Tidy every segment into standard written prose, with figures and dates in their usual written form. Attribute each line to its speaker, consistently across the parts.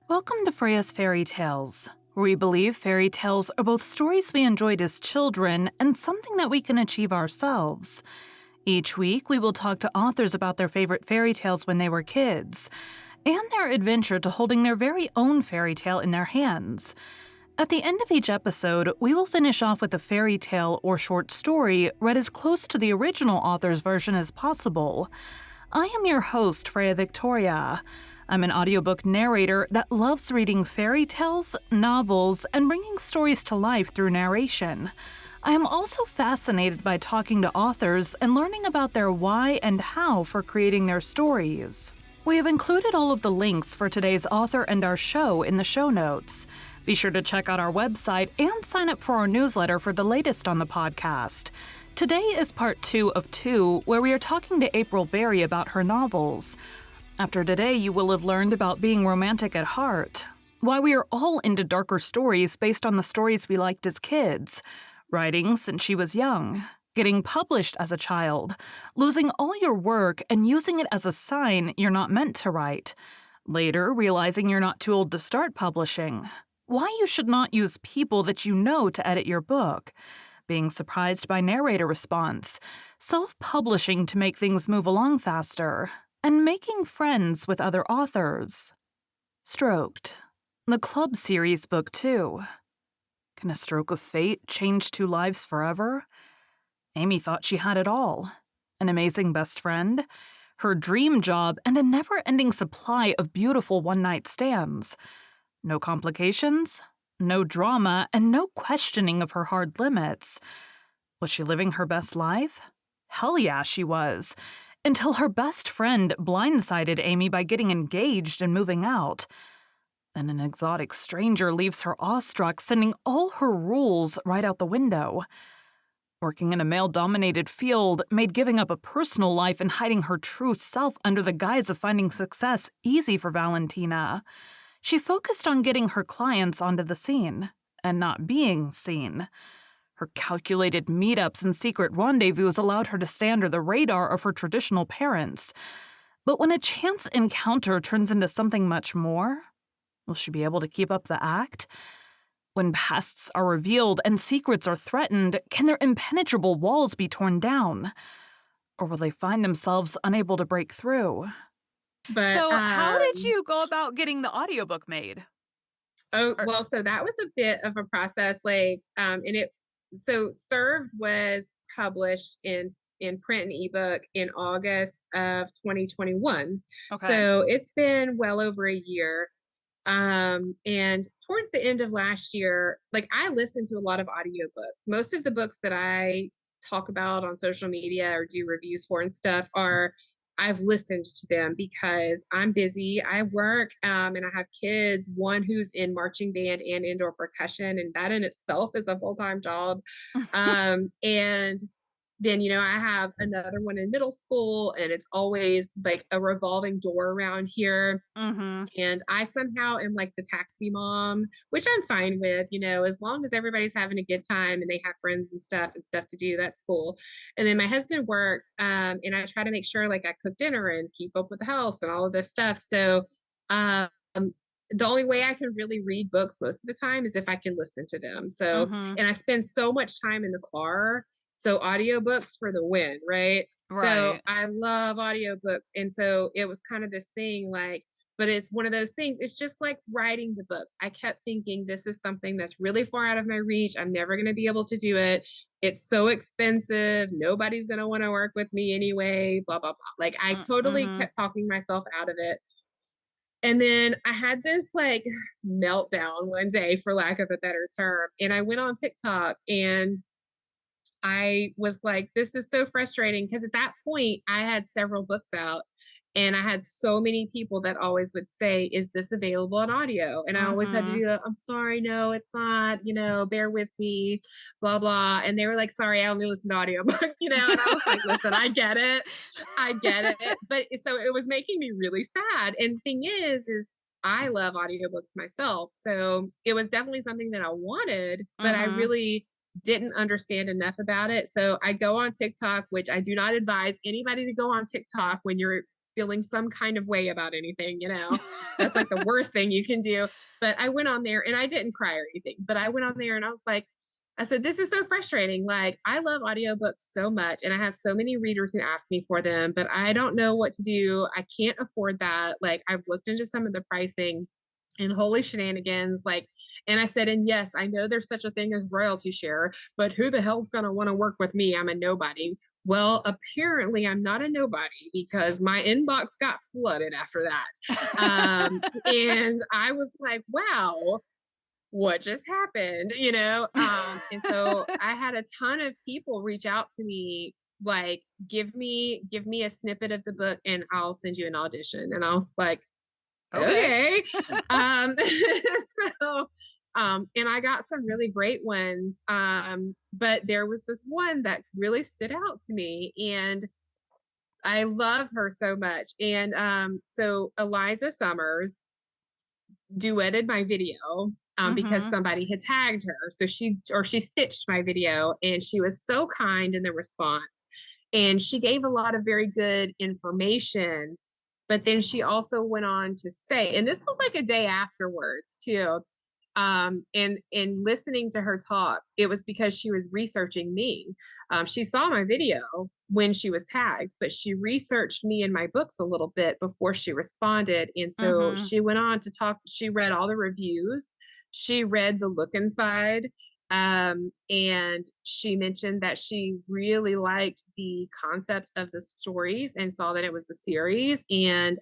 Speaker 1: Welcome to Freya's Fairy Tales, where we believe fairy tales are both stories we enjoyed as children and something that we can achieve ourselves. Each week, we will talk to authors about their favorite fairy tales when they were kids, and their adventure to holding their very own fairy tale in their hands. At the end of each episode, we will finish off with a fairy tale or short story read as close to the original author's version as possible. I am your host, Freya Victoria. I'm an audiobook narrator that loves reading fairy tales, novels, and bringing stories to life through narration. I am also fascinated by talking to authors and learning about their why and how for creating their stories. We have included all of the links for today's author and our show in the show notes. Be sure to check out our website and sign up for our newsletter for the latest on the podcast. Today is part 2 of 2, where we are talking to April Berry about her novels. After today, you will have learned about being romantic at heart, why we are all into darker stories based on the stories we liked as kids, writing since she was young, getting published as a child, losing all your work and using it as a sign you're not meant to write, later realizing you're not too old to start publishing, why you should not use people that you know to edit your book, being surprised by narrator response, self-publishing to make things move along faster, and making friends with other authors. Stroked, the Club Series Book 2. Can a stroke of fate change two lives forever? Amy thought she had it all. An amazing best friend, her dream job, and a never-ending supply of beautiful one-night stands. No complications, no drama, and no questioning of her hard limits. Was she living her best life? Hell yeah, she was. Until her best friend blindsided Amy by getting engaged and moving out. Then an exotic stranger leaves her awestruck, sending all her rules right out the window. Working in a male-dominated field made giving up a personal life and hiding her true self under the guise of finding success easy for Valentina. She focused on getting her clients onto the scene, and not being seen. Her calculated meetups and secret rendezvous allowed her to stay under the radar of her traditional parents. But when a chance encounter turns into something much more, will she be able to keep up the act? When pasts are revealed and secrets are threatened, can their impenetrable walls be torn down? Or will they find themselves unable to break through?
Speaker 2: But,
Speaker 1: So, how did you go about getting the audiobook made? Or-
Speaker 2: well, so that was a bit of a process, like, and it so Served was published in print and ebook in August of 2021.
Speaker 1: okay.
Speaker 2: So it's been well over a year. And towards the end of last year, like I listened to a lot of audiobooks. Most of the books that I talk about on social media or do reviews for and stuff are I've listened to them because I'm busy. I work and I have kids, one who's in marching band and indoor percussion, and that in itself is a full-time job. And then I have another one in middle school, and it's always like a revolving door around here.
Speaker 1: mm-hmm.
Speaker 2: And I somehow am like the taxi mom, which I'm fine with, as long as everybody's having a good time and they have friends and stuff to do, that's cool. And then my husband works, and I try to make sure like I cook dinner and keep up with the house and all of this stuff. So um, the only way I can really read books most of the time is if I can listen to them. So,
Speaker 1: Mm-hmm.
Speaker 2: and I spend so much time in the car. So audiobooks for the win, right? So
Speaker 1: Right.
Speaker 2: I love audiobooks. And so it was kind of this thing like, but it's one of those things. It's just like writing the book. I kept thinking this is something that's really far out of my reach. I'm never going to be able to do it. It's so expensive. Nobody's going to want to work with me anyway, blah, blah, blah. Like I totally
Speaker 1: Mm-hmm.
Speaker 2: kept talking myself out of it. And then I had this like meltdown one day, for lack of a better term. And I went on TikTok and I was like, this is so frustrating because at that point I had several books out and I had so many people that always would say, is this available on audio? And I always had to
Speaker 1: Mm-hmm.
Speaker 2: do that. I'm sorry, no, it's not, bear with me, blah, blah. And they were like, sorry, I only listen to audiobooks, and I was like, listen, I get it. I get it. But so it was making me really sad. And thing is I love audiobooks myself. So it was definitely something that I wanted, but I
Speaker 1: Mm-hmm.
Speaker 2: really didn't understand enough about it. So I go on TikTok, which I do not advise anybody to go on TikTok when you're feeling some kind of way about anything, you know? That's like the worst thing you can do. But I went on there and I didn't cry or anything, but I went on there and I was like, I said, this is so frustrating. Like, I love audiobooks so much, and I have so many readers who ask me for them, but I don't know what to do. I can't afford that. Like, I've looked into some of the pricing and holy shenanigans. Like, and I said, and yes, I know there's such a thing as royalty share, but who the hell's going to want to work with me? I'm a nobody. Well, apparently I'm not a nobody because my inbox got flooded after that. And I was like, wow, what just happened, you know? And so I had a ton of people reach out to me, like, give me a snippet of the book and I'll send you an audition. And I was like,
Speaker 1: Okay.
Speaker 2: okay. um so and I got some really great ones. But there was this one that really stood out to me, and I love her so much. And so Eliza Summers duetted my video, because
Speaker 1: Mhm.
Speaker 2: somebody had tagged her. So she stitched my video, and she was so kind in the response. And she gave a lot of very good information. But then she also went on to say, and this was like a day afterwards too. And in listening to her talk, it was because she was researching me. She saw my video when she was tagged, but she researched me and my books a little bit before she responded. And so
Speaker 1: Mhm.
Speaker 2: she went on to talk, she read all the reviews, she read the look inside. And she mentioned that she really liked the concept of the stories and saw that it was a series, and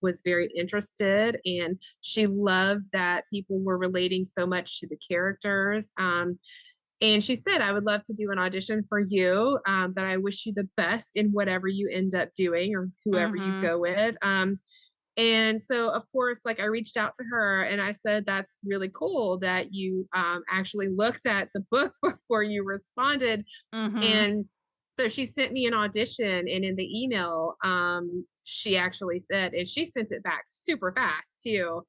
Speaker 2: was very interested. And she loved that people were relating so much to the characters. And she said, I would love to do an audition for you, but I wish you the best in whatever you end up doing or whoever you
Speaker 1: Mhm.
Speaker 2: go with. And so, of course, like, I reached out to her and I said, that's really cool that you actually looked at the book before you responded.
Speaker 1: Mhm.
Speaker 2: And so she sent me an audition. And in the email, she actually said, and she sent it back super fast too.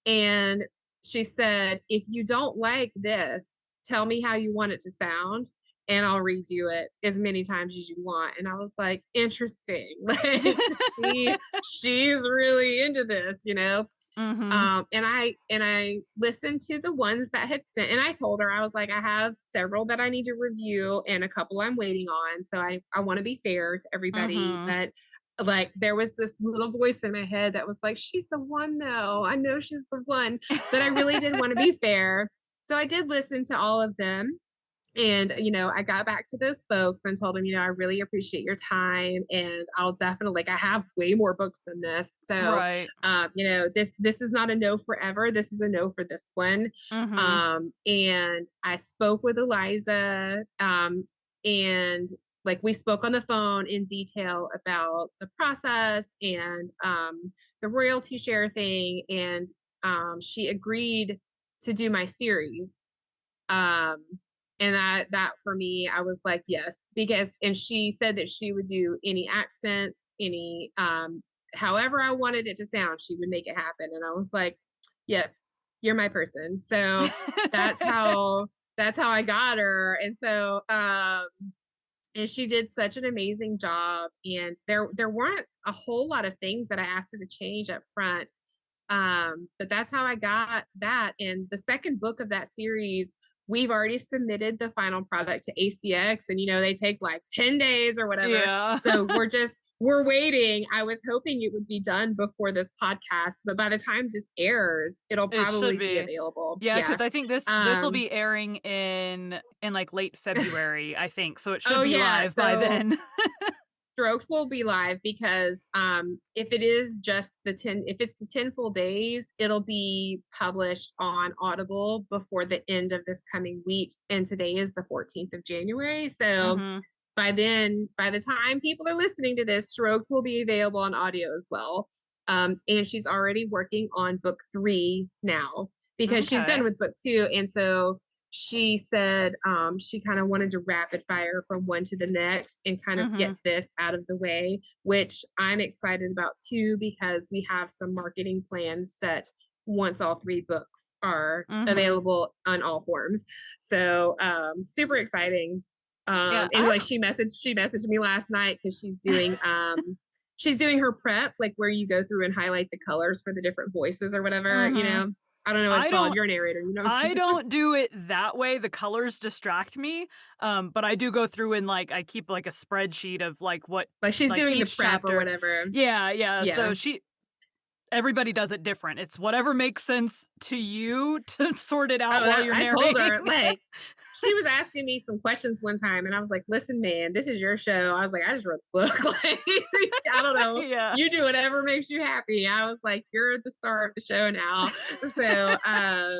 Speaker 2: And she said, if you don't like this, tell me how you want it to sound and I'll redo it as many times as you want. And I was like, interesting. Like, she's really into this, you know?
Speaker 1: Mhm.
Speaker 2: And I listened to the ones that had sent, and I told her, I was like, I have several that I need to review and a couple I'm waiting on. So I want to be fair to everybody.
Speaker 1: Mhm.
Speaker 2: But like, there was this little voice in my head that was like, she's the one though. I know she's the one. But I really did want to be fair. So I did listen to all of them. And, I got back to those folks and told them, I really appreciate your time. And I'll definitely, like, I have way more books than this. So,
Speaker 1: Right.
Speaker 2: this is not a no forever. This is a no for this one.
Speaker 1: Mhm.
Speaker 2: And I spoke with Eliza, and like, we spoke on the phone in detail about the process and the royalty share thing. And she agreed to do my series. um and that for me, I was like, yes, because, and she said that she would do any accents, any however I wanted it to sound, she would make it happen. And I was like, yep, you're my person. So that's how that's how I got her. And so and she did such an amazing job. And there weren't a whole lot of things that I asked her to change up front. But that's how I got that. And the second book of that series, we've already submitted the final product to ACX, and they take like 10 days or whatever.
Speaker 1: Yeah.
Speaker 2: So we're waiting. I was hoping it would be done before this podcast, but by the time this airs, it'll
Speaker 1: It should
Speaker 2: probably be
Speaker 1: be.
Speaker 2: available.
Speaker 1: Yeah,
Speaker 2: Yeah.
Speaker 1: because I think this will
Speaker 2: Um,
Speaker 1: be airing in, like, late February, I think, so it should
Speaker 2: oh
Speaker 1: be
Speaker 2: yeah.
Speaker 1: live by
Speaker 2: So
Speaker 1: then.
Speaker 2: Stroked will be live because if it is just if it's the 10 full days, it'll be published on Audible before the end of this coming week. And today is the 14th of January. So
Speaker 1: Mhm.
Speaker 2: by the time people are listening to this, Stroked will be available on audio as well. And she's already working on book 3 now because she's done
Speaker 1: Okay.
Speaker 2: with book 2. And so she said she kind of wanted to rapid fire from one to the next and kind of get
Speaker 1: Mhm.
Speaker 2: this out of the way, which I'm excited about too, because we have some marketing plans set once all 3 books are
Speaker 1: Mhm.
Speaker 2: available on all forms. So super exciting.
Speaker 1: Yeah,
Speaker 2: And like, she messaged me last night because she's doing she's doing her prep, like where you go through and highlight the colors for the different voices or whatever, you
Speaker 1: Mhm.
Speaker 2: know? I don't know what it's
Speaker 1: I
Speaker 2: called.
Speaker 1: don't
Speaker 2: You're a narrator, you know what I'm
Speaker 1: I
Speaker 2: talking
Speaker 1: don't do it that way, the colors distract me, but I do go through and, like, I keep, like, a spreadsheet of, like, what
Speaker 2: like she's
Speaker 1: like,
Speaker 2: doing the
Speaker 1: each
Speaker 2: prep or
Speaker 1: chapter.
Speaker 2: whatever.
Speaker 1: Yeah, yeah,
Speaker 2: Yeah.
Speaker 1: so everybody does it different. It's whatever makes sense to you to sort it out
Speaker 2: Oh,
Speaker 1: while you're
Speaker 2: I told
Speaker 1: narrating.
Speaker 2: her, like, she was asking me some questions one time, and I was like, "Listen, man, this is your show." I was like, "I just wrote the book. Like, I don't know.
Speaker 1: Yeah.
Speaker 2: You do whatever makes you happy." I was like, "You're the star of the show now." So,
Speaker 1: I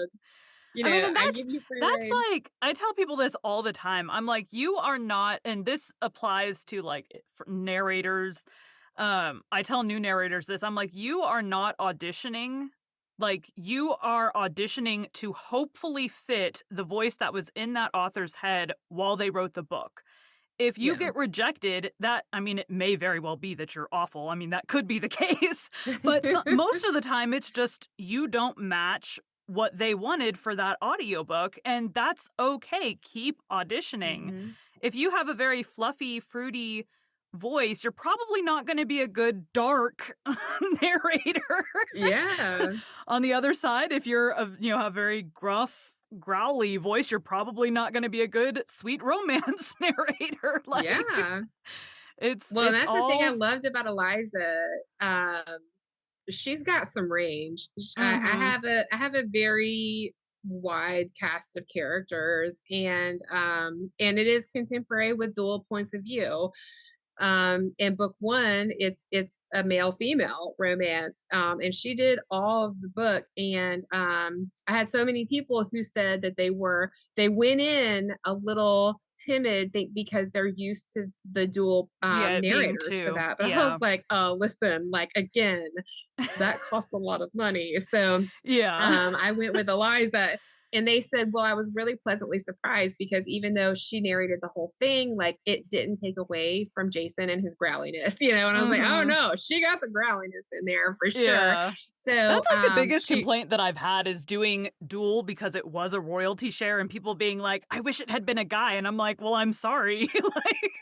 Speaker 1: mean, and
Speaker 2: I give you free
Speaker 1: that's
Speaker 2: reign.
Speaker 1: like I tell people this all the time. I'm like, "You are not," and this applies to, like, for narrators. I tell new narrators this. I'm like, "You are not auditioning. Like, you are auditioning to hopefully fit the voice that was in that author's head while they wrote the book. If you
Speaker 2: Yeah.
Speaker 1: get rejected, that I mean, it may very well be that you're awful. I mean, that could be the case, but most of the time, it's just you don't match what they wanted for that audiobook, and that's okay. Keep auditioning.
Speaker 2: Mhm.
Speaker 1: If you have a very fluffy, fruity voice, you're probably not gonna be a good dark narrator.
Speaker 2: Yeah.
Speaker 1: On the other side, if you're a very gruff, growly voice, you're probably not gonna be a good sweet romance narrator, like,
Speaker 2: Yeah.
Speaker 1: it's
Speaker 2: Well, and
Speaker 1: it's
Speaker 2: that's the thing I
Speaker 1: all.
Speaker 2: loved about Eliza. Um, she's got some range.
Speaker 1: Mhm,
Speaker 2: I have a very wide cast of characters, and it is contemporary with dual points of view. In book one, it's a male female romance, and she did all of the book. And I had so many people who said that they went in a little timid, think because they're used to the dual
Speaker 1: yeah, it being
Speaker 2: narrators for
Speaker 1: 2,
Speaker 2: that. But I was
Speaker 1: yeah.
Speaker 2: like, oh, listen, like again, that costs a lot of money. So
Speaker 1: Yeah.
Speaker 2: I went with Eliza, and they said, well, I was really pleasantly surprised because even though she narrated the whole thing, like it didn't take away from Jason and his growliness, you know. And I was like, oh
Speaker 1: Mhm,
Speaker 2: no, she got the growliness in there for sure.
Speaker 1: yeah.
Speaker 2: So
Speaker 1: That's, like, the biggest
Speaker 2: she
Speaker 1: complaint that I've had is doing Duel because it was a royalty share and people being like, "I wish it had been a guy," and I'm like, "Well, I'm sorry." Like,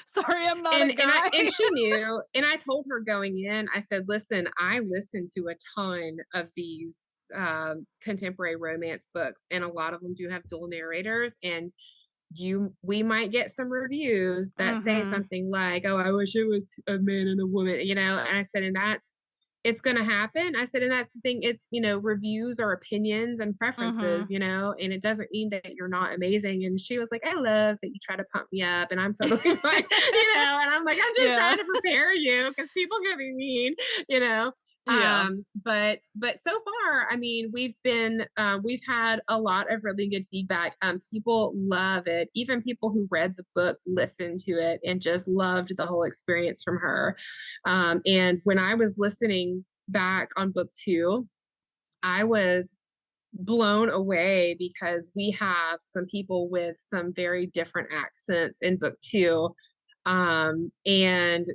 Speaker 1: sorry I'm not a guy.
Speaker 2: and she knew, and I told her going in, I said, listen, I listened to a ton of these contemporary romance books, and a lot of them do have dual narrators, and we might get some reviews that say
Speaker 1: Mhm,
Speaker 2: something like, "Oh, I wish it was a man and a woman," you know. And I said, and that's it's going to happen. I said, and that's the thing. It's, reviews are opinions and preferences,
Speaker 1: mhm.
Speaker 2: and it doesn't mean that you're not amazing. And she was like, I love that you try to pump me up, and I'm totally fine, and I'm like, I'm just
Speaker 1: Yeah.
Speaker 2: trying to prepare you because people can be mean, you know.
Speaker 1: Yeah.
Speaker 2: But so far, I mean, we've had a lot of really good feedback. People love it. Even people who read the book listened to it and just loved the whole experience from her. And when I was listening back on book two, I was blown away because we have some people with some very different accents in book two. And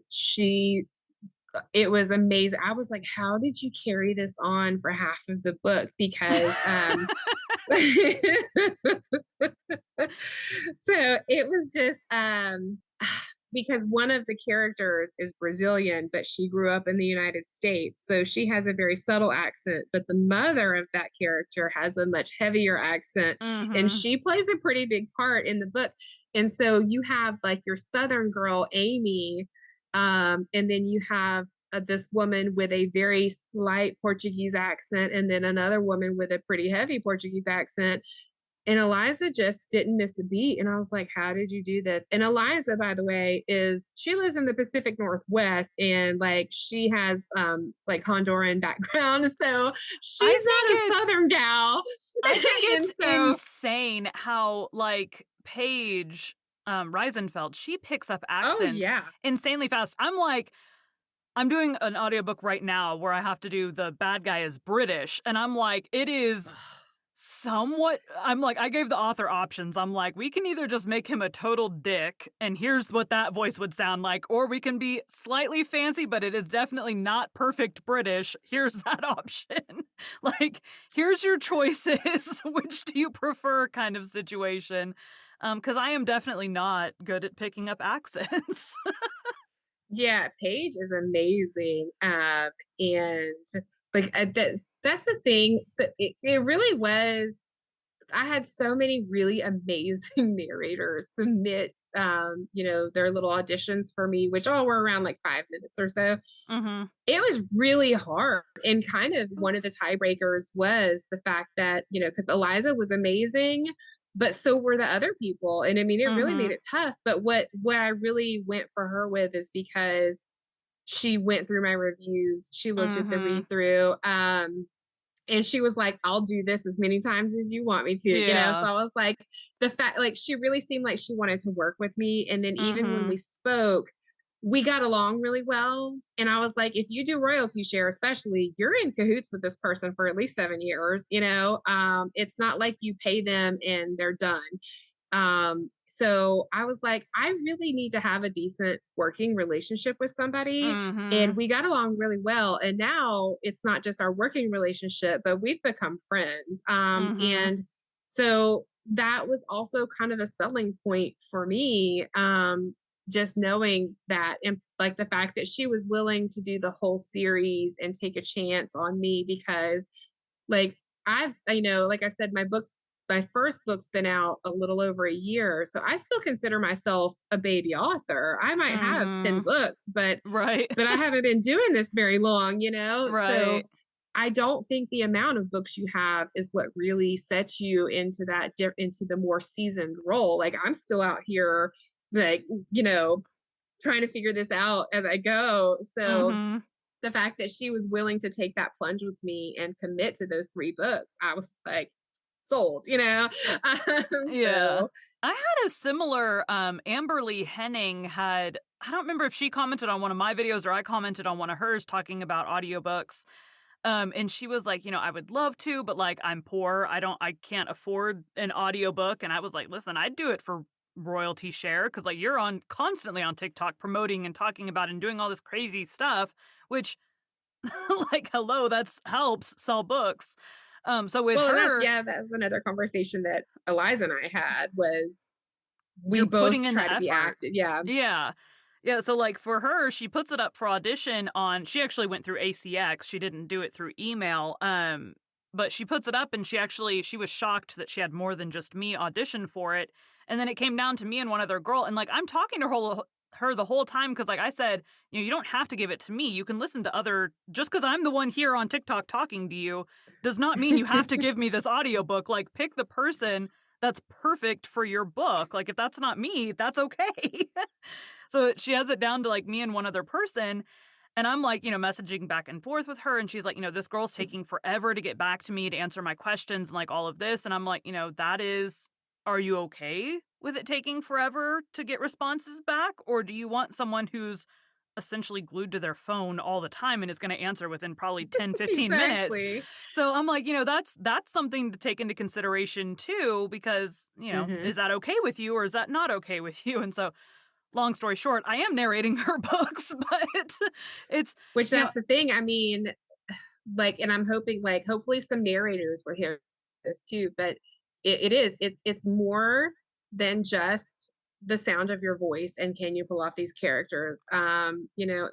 Speaker 2: it was amazing. I was like, how did you carry this on for half of the book? Because so it was just because one of the characters is Brazilian, but she grew up in the United States. So she has a very subtle accent, but the mother of that character has a much heavier accent, and
Speaker 1: Mhm.
Speaker 2: she plays a pretty big part in the book. And so you have like your Southern girl, Amy, and then you have this woman with a very slight Portuguese accent, and then another woman with a pretty heavy Portuguese accent. And Eliza just didn't miss a beat. And I was like, how did you do this? And Eliza, by the way, she lives in the Pacific Northwest, and like she has like Honduran background. So
Speaker 1: I
Speaker 2: she's
Speaker 1: think
Speaker 2: not a
Speaker 1: it's
Speaker 2: Southern gal.
Speaker 1: I think
Speaker 2: And
Speaker 1: it's
Speaker 2: so,
Speaker 1: insane how, like, Paige, Reisenfeld, she picks up
Speaker 2: oh
Speaker 1: accents
Speaker 2: yeah.
Speaker 1: insanely fast. I'm doing an audiobook right now where I have to do the bad guy is British, and I'm like, it is somewhat I'm like, I gave the author options. I'm like, "We can either just make him a total dick, and here's what that voice would sound like, or we can be slightly fancy, but it is definitely not perfect British. Here's that option." Like, "Here's your choices. Which do you prefer?" kind of situation. Because I am definitely not good at picking up accents.
Speaker 2: Yeah, Paige is amazing. And like that's the thing. So it really was. I had so many really amazing narrators submit, their little auditions for me, which all were around like 5 minutes or so.
Speaker 1: Mhm.
Speaker 2: It was really hard. And kind of one of
Speaker 1: Oof.
Speaker 2: the tiebreakers was the fact that, because Eliza was amazing, but so were the other people. And I mean, it really made
Speaker 1: Mhm.
Speaker 2: it tough. But what I really went for her with is because she went through my reviews, she looked at the
Speaker 1: Mhm.
Speaker 2: read through. And she was like, I'll do this as many times as you want me to. So
Speaker 1: Yeah.
Speaker 2: I was like, the fact, like, she really seemed like she wanted to work with me. And then even when we
Speaker 1: Mhm.
Speaker 2: spoke, we got along really well. And I was like, if you do royalty share, especially, you're in cahoots with this person for at least 7 years. It's not like you pay them and they're done. So I was like, I really need to have a decent working relationship with somebody. And
Speaker 1: Mhm.
Speaker 2: we got along really well. And now it's not just our working relationship, but we've become friends.
Speaker 1: Mhm.
Speaker 2: And so that was also kind of a selling point for me. Just knowing that, and like the fact that she was willing to do the whole series and take a chance on me because like like I said, my first book's been out a little over a year. So I still consider myself a baby author. I might have 10
Speaker 1: Mhm.
Speaker 2: books, but
Speaker 1: Right.
Speaker 2: I haven't been doing this very long.
Speaker 1: Right.
Speaker 2: So I don't think the amount of books you have is what really sets you into into the more seasoned role. Like I'm still out here like, you know, trying to figure this out as I go. So
Speaker 1: Mhm.
Speaker 2: the fact that she was willing to take that plunge with me and commit to those 3 books, I was like, sold.
Speaker 1: Yeah.
Speaker 2: So
Speaker 1: I had a similar, Amberly Henning had I don't remember if she commented on one of my videos or I commented on one of hers talking about audiobooks. And she was like, "I would love to, but, like, I'm poor. I can't afford an audiobook." And I was like, "Listen, I'd do it for royalty share because like, you're on constantly on TikTok promoting and talking about and doing all this crazy stuff, which, like, hello, that's helps sell books." So with
Speaker 2: well, and
Speaker 1: her,
Speaker 2: that's another conversation that Eliza and I had was we
Speaker 1: you're
Speaker 2: both
Speaker 1: putting in
Speaker 2: try
Speaker 1: the
Speaker 2: to be
Speaker 1: effort.
Speaker 2: active. Yeah.
Speaker 1: Yeah. Yeah, so, like, for her, she puts it up for audition on she actually went through ACX, she didn't do it through email, but she puts it up and she was shocked that she had more than just me audition for it, and then it came down to me and one other girl, and, like, I'm talking to her the whole time because, like I said, "You don't have to give it to me, you can listen to other just because 'cause I'm the one here on TikTok talking to you, does not mean you have to give me this audiobook, like, pick the person that's perfect for your book, like, if that's not me, that's okay." So she has it down to like me and one other person. And I'm like, messaging back and forth with her. And she's like, this girl's taking forever to get back to me to answer my questions and like all of this. And I'm like, are you okay with it taking forever to get responses back? Or do you want someone who's essentially glued to their phone all the time and is going to answer within probably 10, 15 minutes?
Speaker 2: Exactly.
Speaker 1: So I'm like, that's something to take into consideration too, because,
Speaker 2: Hmm.
Speaker 1: is that okay with you or is that not okay with you? And so long story short, I am narrating her books, but it's,
Speaker 2: Which
Speaker 1: you know
Speaker 2: that's the thing. I mean, like, and I'm hoping like hopefully some narrators will hear this too, but it's more than just the sound of your voice and can you pull off these characters.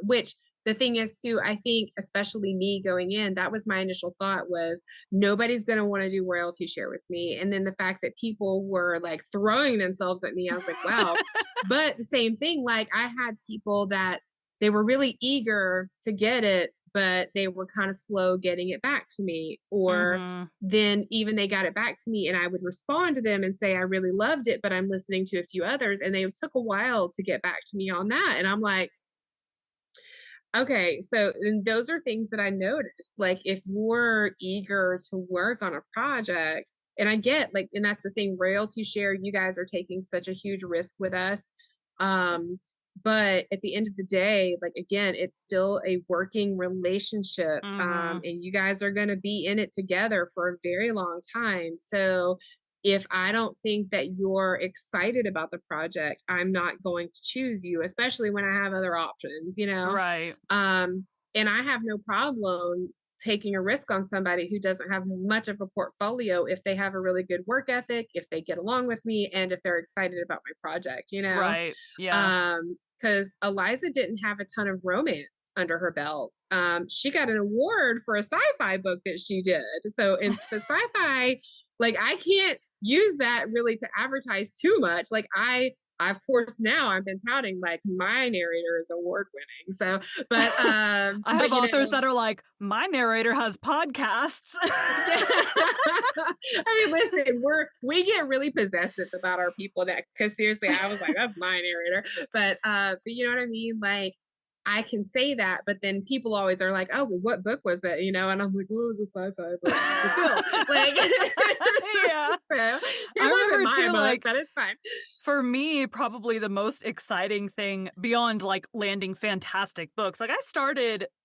Speaker 2: Which the thing is too, I think especially me going in, that was my initial thought was nobody's gonna want to do royalty share with me. And then the fact that people were like throwing themselves at me, I was like, wow. But the same thing, like I had people that they were really eager to get it, but they were kind of slow getting it back to me. Or
Speaker 1: Mhm.
Speaker 2: then even they got it back to me and I would respond to them and say, I really loved it, but I'm listening to a few others. And they took a while to get back to me on that. And I'm like, okay, so and those are things that I noticed. Like if you're eager to work on a project, and I get like, and that's the thing, royalty share, you guys are taking such a huge risk with us. Um, but at the end of the day, like again, it's still a working relationship.
Speaker 1: Mhm.
Speaker 2: And you guys are gonna be in it together for a very long time. So if I don't think that you're excited about the project, I'm not going to choose you, especially when I have other options.
Speaker 1: Right.
Speaker 2: Um, and I have no problem taking a risk on somebody who doesn't have much of a portfolio if they have a really good work ethic, if they get along with me, and if they're excited about my project, you know?
Speaker 1: Right. Yeah.
Speaker 2: Because Eliza didn't have a ton of romance under her belt. She got an award for a sci-fi book that she did. So in the sci-fi, like I can't use that really to advertise too much. Like of course now I've been touting like my narrator is award winning. So
Speaker 1: I
Speaker 2: but
Speaker 1: have
Speaker 2: you
Speaker 1: authors
Speaker 2: know,
Speaker 1: that are like, my narrator has podcasts.
Speaker 2: yeah. I mean, listen, we get really possessive about our people that because seriously, I was like, that's my narrator. But you know what I mean? Like I can say that, but then people always are like, oh, well, what book was that? You know, and I'm like, well, it was a sci-fi book. But still, like
Speaker 1: Yeah.
Speaker 2: so
Speaker 1: I
Speaker 2: it wasn't
Speaker 1: remember
Speaker 2: my
Speaker 1: too,
Speaker 2: book,
Speaker 1: like,
Speaker 2: but it's fine.
Speaker 1: for me, probably the most exciting thing beyond like landing fantastic books. Like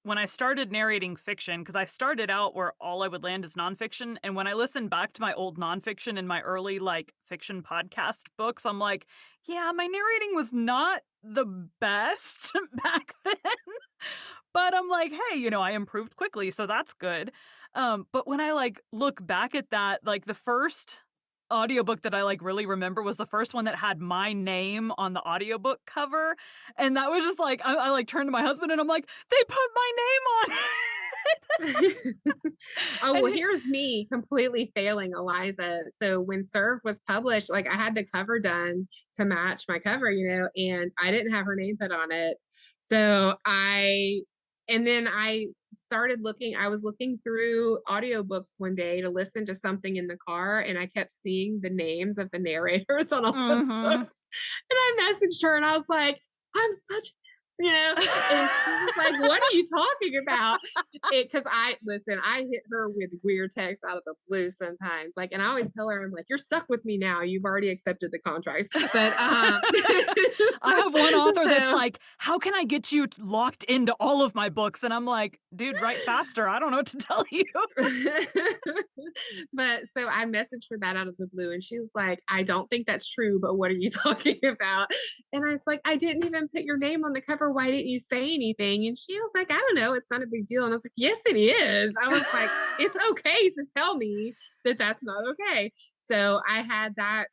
Speaker 1: when I started narrating fiction, because I started out where all I would land is nonfiction. And when I listened back to my old nonfiction and my early like fiction podcast books, I'm like, yeah, my narrating was not the best back then. But I'm like, hey, I improved quickly, so that's good. But when I like look back at that, like the first audiobook that I like really remember was the first one that had my name on the audiobook cover. And that was just like I like turned to my husband and I'm like, they put my name on it.
Speaker 2: Oh,
Speaker 1: And
Speaker 2: well, here's me completely failing Eliza. So when Serve was published, like I had the cover done to match my cover, you know, and I didn't have her name put on it. So and then I was looking through audiobooks one day to listen to something in the car, and I kept seeing the names of the narrators on all the
Speaker 1: Mhm.
Speaker 2: books. And I messaged her and I was like, I'm such, you know, and she was like, what are you talking about? Because I hit her with weird texts out of the blue sometimes. Like, and I always tell her, I'm like, you're stuck with me now. You've already accepted the contracts. But
Speaker 1: I have one author that's
Speaker 2: so
Speaker 1: like, "How can I get you locked into all of my books?" And I'm like, "Dude, write faster. I don't know what to tell you."
Speaker 2: but so I messaged her that out of the blue and she was like, I don't think that's true, but what are you talking about? And I was like, I didn't even put your name on the cover. Why didn't you say anything? And she was like, I don't know. It's not a big deal. And I was like, yes, it is. I was like, it's okay to tell me that that's not okay. So I had that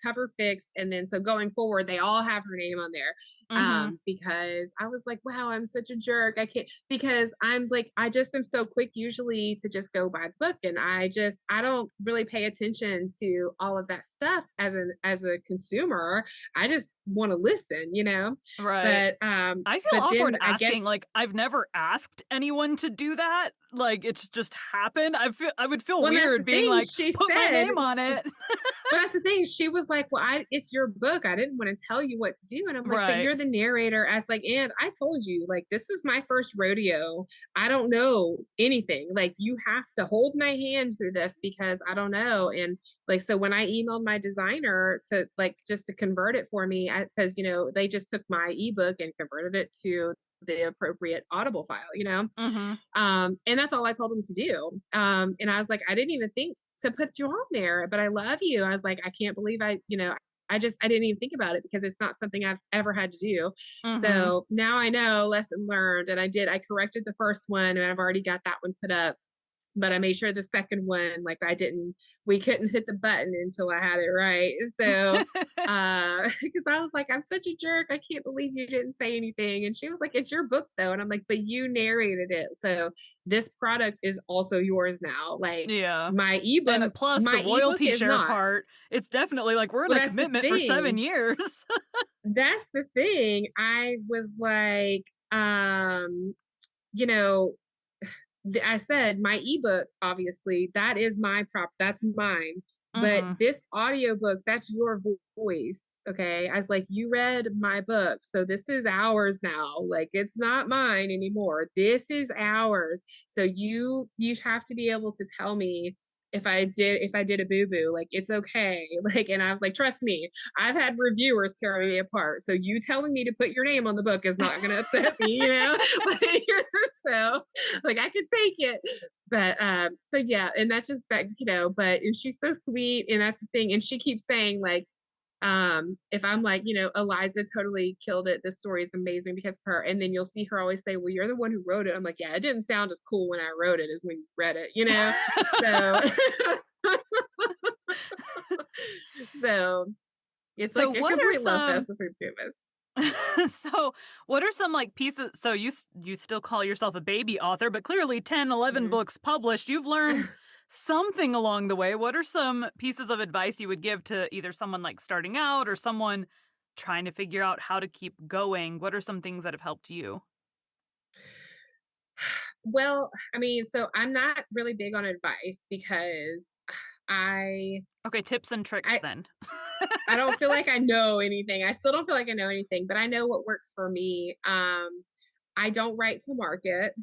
Speaker 2: cover fixed. And then so going forward, they all have her name on there
Speaker 1: Mhm.
Speaker 2: because I was like, wow, I'm such a jerk. I can't because I'm like, I just am so quick usually to just go buy the book. And I don't really pay attention to all of that stuff as a consumer. I just want to listen, you know?
Speaker 1: Right.
Speaker 2: But
Speaker 1: I feel
Speaker 2: but
Speaker 1: awkward
Speaker 2: then I guess
Speaker 1: asking, like, I've never asked anyone to do that, like, it's just happened. I would feel
Speaker 2: when that's the
Speaker 1: weird being
Speaker 2: thing
Speaker 1: like,
Speaker 2: she
Speaker 1: "Put my
Speaker 2: said,
Speaker 1: name on it."
Speaker 2: but that's the thing. She was like, "Well, it's your book. I didn't want to tell you what to do." And I'm like, "But
Speaker 1: Right.
Speaker 2: you're the narrator." As like, and I told you, like, this is my first rodeo. I don't know anything. Like, you have to hold my hand through this because I don't know. And like, so when I emailed my designer to like just to convert it for me, because they just took my ebook and converted it to the appropriate Audible file,
Speaker 1: Mhm.
Speaker 2: and that's all I told him to do. And I was like, I didn't even think to put you on there, but I love you. I was like, I can't believe I didn't even think about it because it's not something I've ever had to do.
Speaker 1: Mhm.
Speaker 2: So now I know, lesson learned. And I corrected the first one and I've already got that one put up, but I made sure the second one, like we couldn't hit the button until I had it right. So, because I was like, I'm such a jerk. I can't believe you didn't say anything. And she was like, it's your book though. And I'm like, but you narrated it. So this product is also yours now. Like
Speaker 1: Yeah. And plus the
Speaker 2: my ebook
Speaker 1: royalty
Speaker 2: is
Speaker 1: share
Speaker 2: not.
Speaker 1: part, it's definitely like we're in
Speaker 2: Well,
Speaker 1: a
Speaker 2: that's the
Speaker 1: commitment for 7
Speaker 2: thing.
Speaker 1: years.
Speaker 2: That's the thing. I was like, you know, I said my ebook, obviously, that is my that's mine. But
Speaker 1: Mhm.
Speaker 2: this audiobook, that's your voice. Okay. I was like, you read my book. So this is ours now. Like it's not mine anymore. This is ours. So you have to be able to tell me if I did a boo-boo, like it's okay. Like, and I was like, trust me, I've had reviewers tearing me apart. So you telling me to put your name on the book is not gonna upset me, you know? Like, so like I could take it. But so yeah, and that's just that, but and she's so sweet, and that's the thing. And she keeps saying, like, If I'm like, Eliza totally killed it. This story is amazing because of her. And then you'll see her always say, well, you're the one who wrote it. I'm like, yeah, it didn't sound as cool when I wrote it as when you read it. So, so it's
Speaker 1: So
Speaker 2: like a
Speaker 1: what are
Speaker 2: complete love
Speaker 1: some
Speaker 2: fest between the two of us.
Speaker 1: so what are some like pieces so you still call yourself a baby author, but clearly 10, 11
Speaker 2: Mhm.
Speaker 1: books published. You've learned something along the way. What are some pieces of advice you would give to either someone like starting out or someone trying to figure out how to keep going? What are some things that have helped you?
Speaker 2: Well, I mean, so I'm not really big on advice because I
Speaker 1: Okay, tips and tricks
Speaker 2: I
Speaker 1: then.
Speaker 2: I don't feel like I know anything. I still don't feel like I know anything, but I know what works for me. I don't write to market,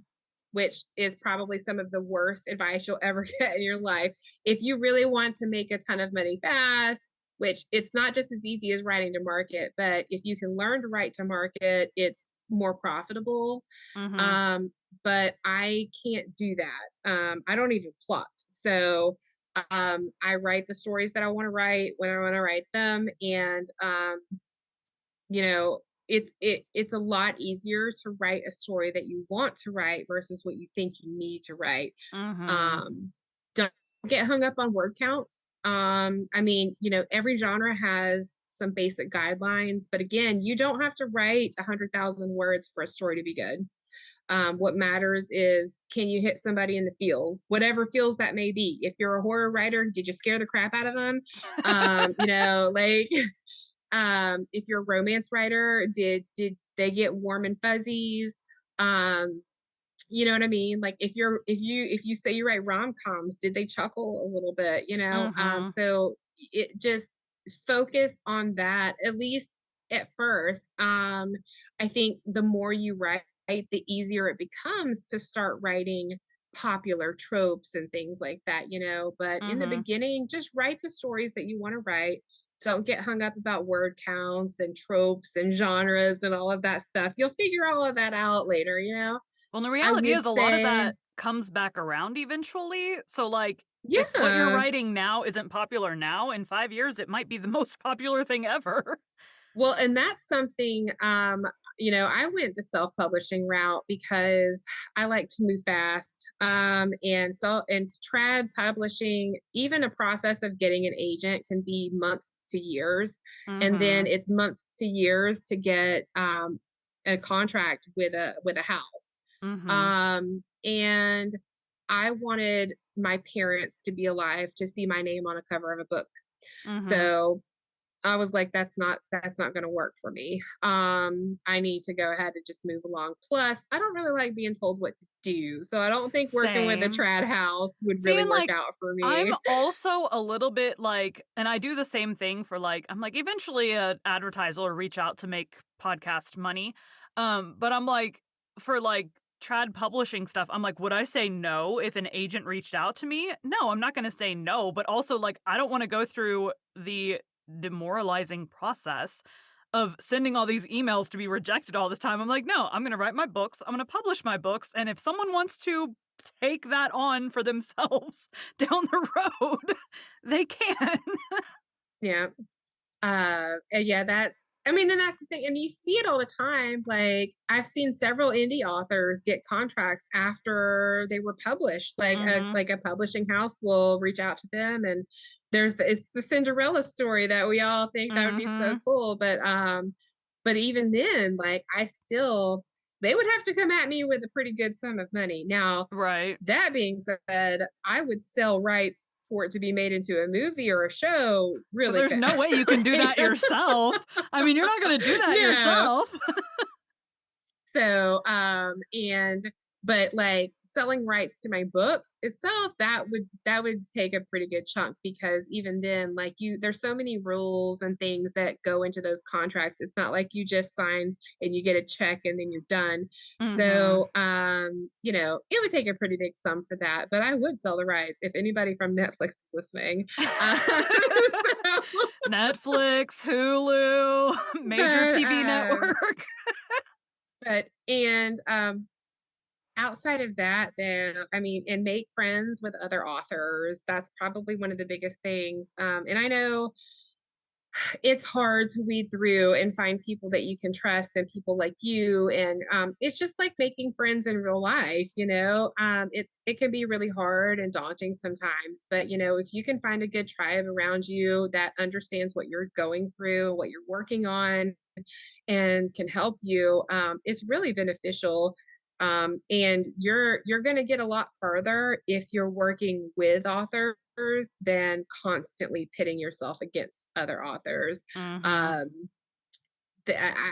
Speaker 2: which is probably some of the worst advice you'll ever get in your life. If you really want to make a ton of money fast, which it's not just as easy as writing to market, but if you can learn to write to market, it's more profitable.
Speaker 1: Mhm.
Speaker 2: Um, but I can't do that. I don't even plot. So I write the stories that I want to write when I want to write them. And you know, it's a lot easier to write a story that you want to write versus what you think you need to write.
Speaker 1: Mhm.
Speaker 2: Um, don't get hung up on word counts. I mean, every genre has some basic guidelines, but again, you don't have to write 100,000 words for a story to be good. What matters is, can you hit somebody in the feels, whatever feels that may be. If you're a horror writer, did you scare the crap out of them? Like if you're a romance writer, did they get warm and fuzzies? Um, you know what I mean? Like if you say you write rom-coms, did they chuckle a little bit?
Speaker 1: Mhm.
Speaker 2: So it just focus on that, at least at first. I think the more you write, the easier it becomes to start writing popular tropes and things like that. But in the
Speaker 1: Mhm.
Speaker 2: beginning, just write the stories that you want to write. Don't get hung up about word counts and tropes and genres and all of that stuff. You'll figure all of that out later.
Speaker 1: Well, the
Speaker 2: I
Speaker 1: reality
Speaker 2: would
Speaker 1: is a lot of
Speaker 2: say,
Speaker 1: that comes back around eventually. So, like, if what you're
Speaker 2: yeah.
Speaker 1: writing now isn't popular now, in 5 years, it might be the most popular thing ever.
Speaker 2: Well, and that's something, I went the self-publishing route because I like to move fast. And trad publishing, even a process of getting an agent can be months to years. And then
Speaker 1: Mhm.
Speaker 2: it's months to years to get a contract with a house.
Speaker 1: Mhm.
Speaker 2: And I wanted my parents to be alive to see my name on a cover of a book.
Speaker 1: Mhm.
Speaker 2: So I was like, that's not going to work for me. I need to go ahead and just move along. Plus, I don't really like being told what to do. So I don't think working with a
Speaker 1: Same.
Speaker 2: trad house would
Speaker 1: See,
Speaker 2: really
Speaker 1: and,
Speaker 2: work
Speaker 1: like,
Speaker 2: out for
Speaker 1: I'm
Speaker 2: me.
Speaker 1: also a little bit, like and I do the same thing for, like I'm like, eventually a advertiser will reach out to make podcast money, but I'm like, for, like, trad publishing stuff, I'm like, would I say no if an agent reached out to me? No, I'm not gonna say no, but also, like, I don't wanna go through the demoralizing process of sending all these emails to be rejected all this time. I'm like, "No, I'm gonna write my books, I'm gonna publish my books, and if someone wants to take that on for themselves down the road, they can."
Speaker 2: Yeah. And yeah, and that's the thing. And you see it all the time. Like, I've seen several indie authors get contracts after they were published. Like a
Speaker 1: Mhm,
Speaker 2: like a publishing house will reach out to them, and it's the Cinderella story that we all think that would be so
Speaker 1: mhm.
Speaker 2: cool. But even then, like, they would have to come at me with a pretty good sum of money. Now,
Speaker 1: Right.
Speaker 2: that being said, I would sell rights for it to be made into a movie or a show
Speaker 1: Because
Speaker 2: really
Speaker 1: there's no way
Speaker 2: fast.
Speaker 1: you can do
Speaker 2: Like,
Speaker 1: that yourself. I mean, you're not gonna do that
Speaker 2: no.
Speaker 1: yourself.
Speaker 2: So, but like selling rights to my books itself, that would take a pretty good chunk because even then, like, there's so many rules and things that go into those contracts. It's not like you just sign and you get a check and then you're done.
Speaker 1: Mhm.
Speaker 2: So, it would take a pretty big sum for that, but I would sell the rights if anybody from Netflix is listening. So,
Speaker 1: Netflix, Hulu, major
Speaker 2: but,
Speaker 1: TV network.
Speaker 2: and outside of that, then, I mean, and make friends with other authors. That's probably one of the biggest things. And I know It's hard to weed through and find people that you can trust and people like you. And it's just like making friends in real life, you know. It can be really hard and daunting sometimes, but you know, if you can find a good tribe around you that understands what you're going through, what you're working on, and can help you, it's really beneficial. And you're going to get a lot further if you're working with authors than constantly pitting yourself against other authors.
Speaker 1: Mhm.
Speaker 2: Um,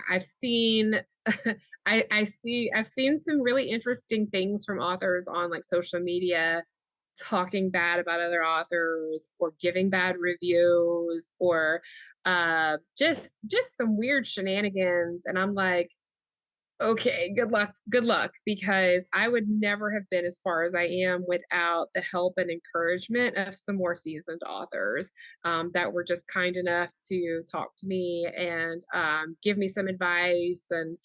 Speaker 2: I've seen I've seen some really interesting things from authors on like social media talking bad about other authors or giving bad reviews or just some weird shenanigans, and I'm like, okay, good luck, because I would never have been as far as I am without the help and encouragement of some more seasoned authors that were just kind enough to talk to me and give me some advice and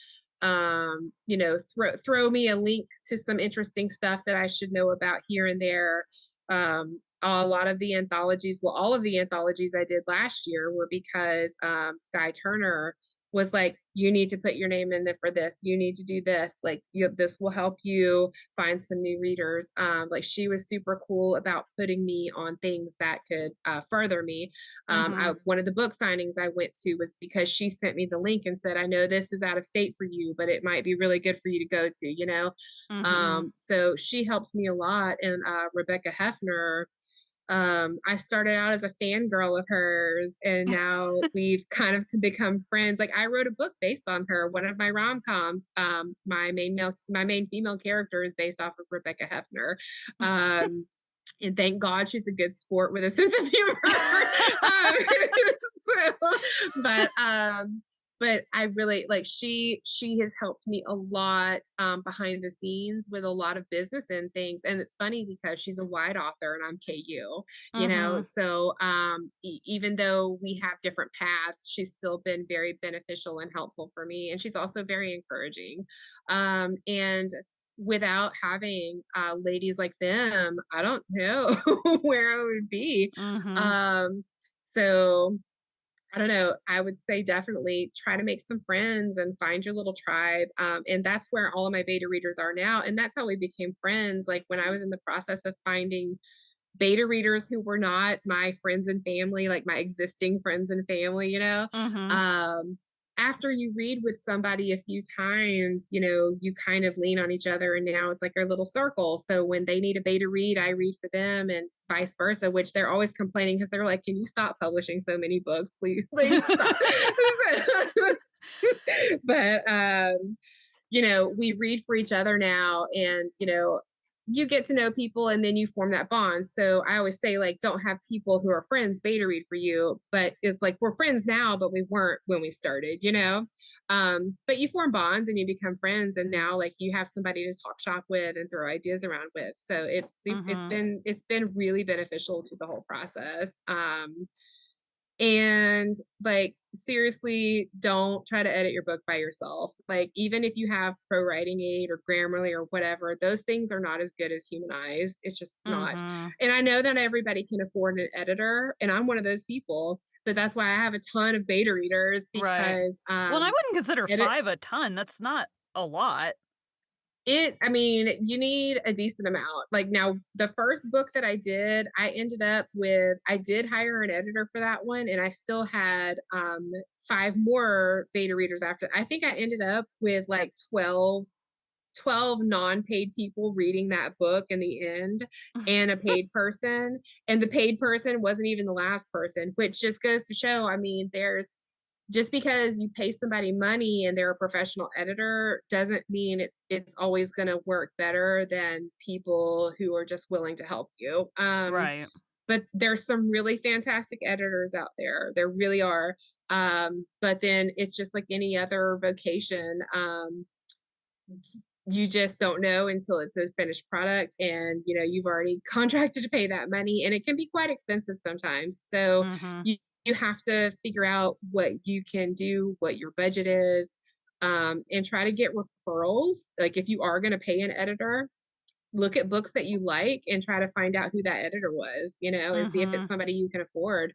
Speaker 2: you know, throw me a link to some interesting stuff that I should know about here and there. A lot of the anthologies, well, all of the anthologies I did last year were because Sky Turner was like, you need to put your name in there for this. You need to do this. Like, this will help you find some new readers. Like, she was super cool about putting me on things that could further me.
Speaker 1: Mhm.
Speaker 2: One of the book signings I went to was because she sent me the link and said, I know this is out of state for you, but it might be really good for you to go to, you know?
Speaker 1: Mhm.
Speaker 2: So she helps me a lot. And Rebecca Hefner, I started out as a fangirl of hers, and now we've kind of become friends. Like, I wrote a book based on her, one of my rom-coms. My main female character is based off of Rebecca Hefner. Um, and thank God she's a good sport with a sense of humor. um, so, but but I really like, she has helped me a lot behind the scenes with a lot of business and things. And it's funny because she's a wide author and I'm KU, you know.
Speaker 1: Mhm.
Speaker 2: So even though we have different paths, she's still been very beneficial and helpful for me, and she's also very encouraging. And without having ladies like them, I don't know where I would be.
Speaker 1: Mhm.
Speaker 2: So I don't know. I would say definitely try to make some friends and find your little tribe. And that's where all of my beta readers are now. And that's how we became friends. Like, when I was in the process of finding beta readers who were not my friends and family, like my existing friends and family, you know.
Speaker 1: Mhm.
Speaker 2: Um, After you read with somebody a few times, you know, you kind of lean on each other, and now it's like our little circle. So when they need a beta read, I read for them, and vice versa, which they're always complaining because they're like, can you stop publishing so many books? Please, please stop. But you know, we read for each other now, and you know, you get to know people and then you form that bond. So I always say, like, don't have people who are friends beta read for you, but it's like, we're friends now, but we weren't when we started, you know. But you form bonds and you become friends, and now like you have somebody to talk shop with and throw ideas around with. So
Speaker 1: Mhm.
Speaker 2: it's been really beneficial to the whole process. And like, seriously, don't try to edit your book by yourself. Like, even if you have pro writing aid or Grammarly or whatever, those things are not as good as human eyes. It's just not.
Speaker 1: Mhm.
Speaker 2: And I know that everybody can afford an editor, and I'm one of those people, but that's why I have a ton of beta readers,
Speaker 1: Right.
Speaker 2: because
Speaker 1: Well, and I wouldn't consider
Speaker 2: edit
Speaker 1: 5 a ton, that's not a lot.
Speaker 2: I mean, you need a decent amount. Like, now, the first book that I did, I did hire an editor for that one, and I still had 5 more beta readers after. I think I ended up with like 12 non-paid people reading that book in the end, and a paid person. And the paid person wasn't even the last person, which just goes to show, I mean, there's just because you pay somebody money and they're a professional editor doesn't mean it's always going to work better than people who are just willing to help you.
Speaker 1: Right.
Speaker 2: But there's some really fantastic editors out there. There really are. But then it's just like any other vocation. You just don't know until it's a finished product, and you know, you've already contracted to pay that money, and it can be quite expensive sometimes. So
Speaker 1: Mhm.
Speaker 2: you have to figure out what you can do, what your budget is, and try to get referrals. Like, if you are going to pay an editor, look at books that you like and try to find out who that editor was, you know, and see if it's
Speaker 1: Mhm.
Speaker 2: somebody you can afford.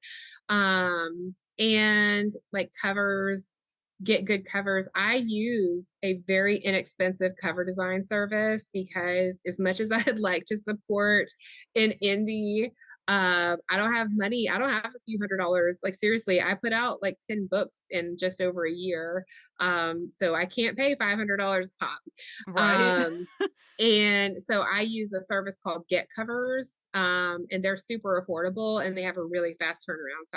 Speaker 2: and like covers, get good covers. I use a very inexpensive cover design service because as much as I'd like to support an indie, I don't have money. I don't have a few $100s. Like seriously, I put out like 10 books in just over a year. So I can't pay $500 pop.
Speaker 1: Right.
Speaker 2: Um, and so I use a service called Get Covers, and they're super affordable and they have a really fast turnaround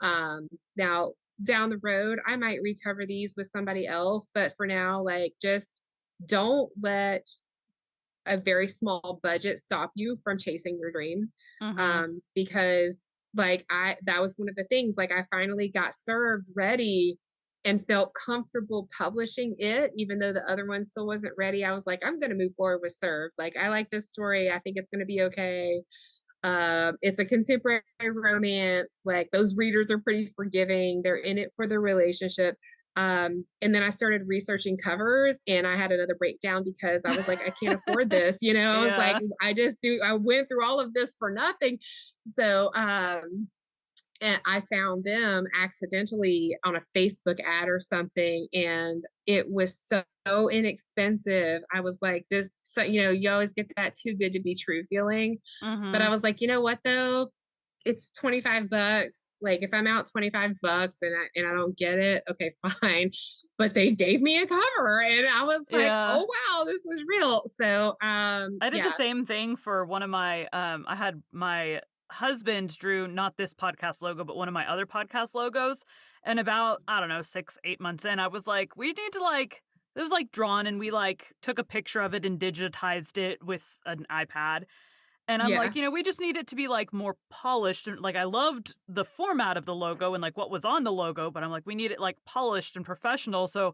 Speaker 2: time. Now, down the road, I might recover these with somebody else, but for now, like just don't let a very small budget stop you from chasing your dream.
Speaker 1: Mhm.
Speaker 2: Because like that was one of the things, like I finally got served ready and felt comfortable publishing it, even though the other one still wasn't ready. I was like, I'm going to move forward with serve. Like, I like this story. I think it's going to be okay. It's a contemporary romance. Like those readers are pretty forgiving. They're in it for the relationship. And then I started researching covers and I had another breakdown because I was like, I can't afford this. You know, I was like,
Speaker 1: Yeah.
Speaker 2: I went through all of this for nothing. So, and I found them accidentally on a Facebook ad or something, and it was so inexpensive. I was like, this, so, you know, you always get that too good to be true feeling. But I
Speaker 1: Mhm.
Speaker 2: was like, you know what though? It's 25 bucks. Like if I'm out 25 bucks and I don't get it, okay, fine. But they gave me a cover and I was like,
Speaker 1: Yeah.
Speaker 2: oh wow, this was real. So
Speaker 1: I did the
Speaker 2: yeah,
Speaker 1: same thing for one of my I had my husband drew not this podcast logo, but one of my other podcast logos. And about, I don't know, 6, 8 months in, I was like, we need to like it was like drawn and we like took a picture of it and digitized it with an iPad. And I'm like,
Speaker 2: yeah,
Speaker 1: we just need it to be like more polished. And like I loved the format of the logo and like what was on the logo, but I'm like, we need it like polished and professional. So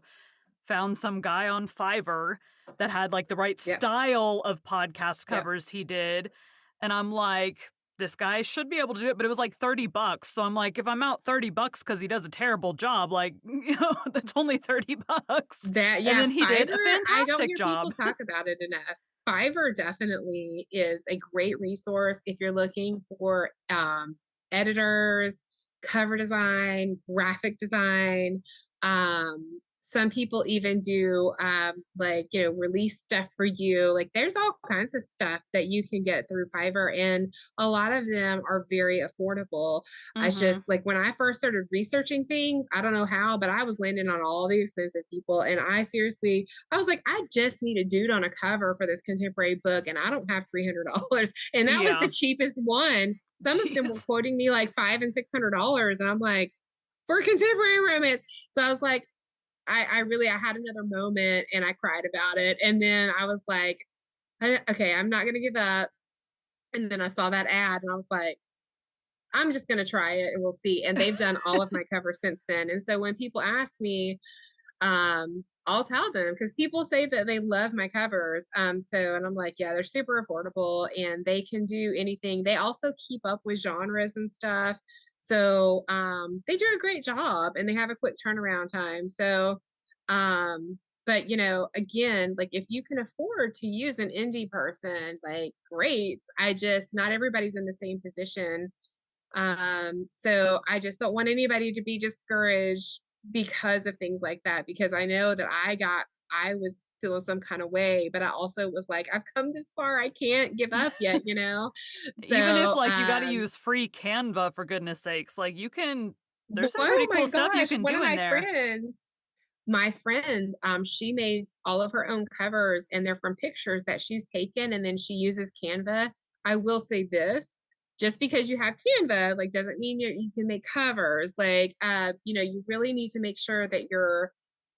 Speaker 1: found some guy on Fiverr that had, like, the right
Speaker 2: yeah.
Speaker 1: style of podcast
Speaker 2: Yep.
Speaker 1: covers he did, and I'm like, "This guy should be able to do it," but it was, like, 30 bucks, so I'm like, "If I'm out 30 bucks because he does a terrible job, like, that's only 30 bucks."
Speaker 2: That,
Speaker 1: And
Speaker 2: yeah,
Speaker 1: then he did a
Speaker 2: Fiverr, I don't
Speaker 1: fantastic
Speaker 2: hear people
Speaker 1: job.
Speaker 2: talk about it enough. Fiverr definitely is a great resource if you're looking for, editors, cover design, graphic design. Some people even do, like, you know, release stuff for you. Like, there's all kinds of stuff that you can get through Fiverr, and a lot of them are very affordable. I just
Speaker 1: Mhm.
Speaker 2: like when I first started researching things, I don't know how, but I was landing on all the expensive people. And I seriously, I was like, I just need a dude on a cover for this contemporary book, and I don't have $300. And that was the
Speaker 1: Yeah.
Speaker 2: cheapest one. Some of them were
Speaker 1: Jeez.
Speaker 2: quoting me like $500 and $600. And I'm like, for contemporary romance. So I was like, I really I had another moment and I cried about it. And then I was like, okay, I'm not gonna give up. And then I saw that ad and I was like, I'm just going to try it and we'll see. And they've done all of my covers since then. And so when people ask me, I'll tell them because people say that they love my covers. So, and I'm like, yeah, they're super affordable and they can do anything. They also keep up with genres and stuff. So, they do a great job and they have a quick turnaround time. So, but you know, again, like if you can afford to use an indie person, like great. I just, not everybody's in the same position, so I just don't want anybody to be discouraged because of things like that, because I know that I was feeling some kind of way, but I also was like, I've come this far, I can't give up yet, you know?
Speaker 1: Even if,
Speaker 2: So,
Speaker 1: like, you gotta use free Canva for goodness sakes, like, you can there's some
Speaker 2: oh
Speaker 1: pretty
Speaker 2: my
Speaker 1: cool stuff you
Speaker 2: gosh,
Speaker 1: can
Speaker 2: one
Speaker 1: do
Speaker 2: of
Speaker 1: in there.
Speaker 2: my friend, she makes all of her own covers and they're from pictures that she's taken and then she uses Canva. I will say this, just because you have Canva, like doesn't mean you can make covers. Like, you know, you really need to make sure that you're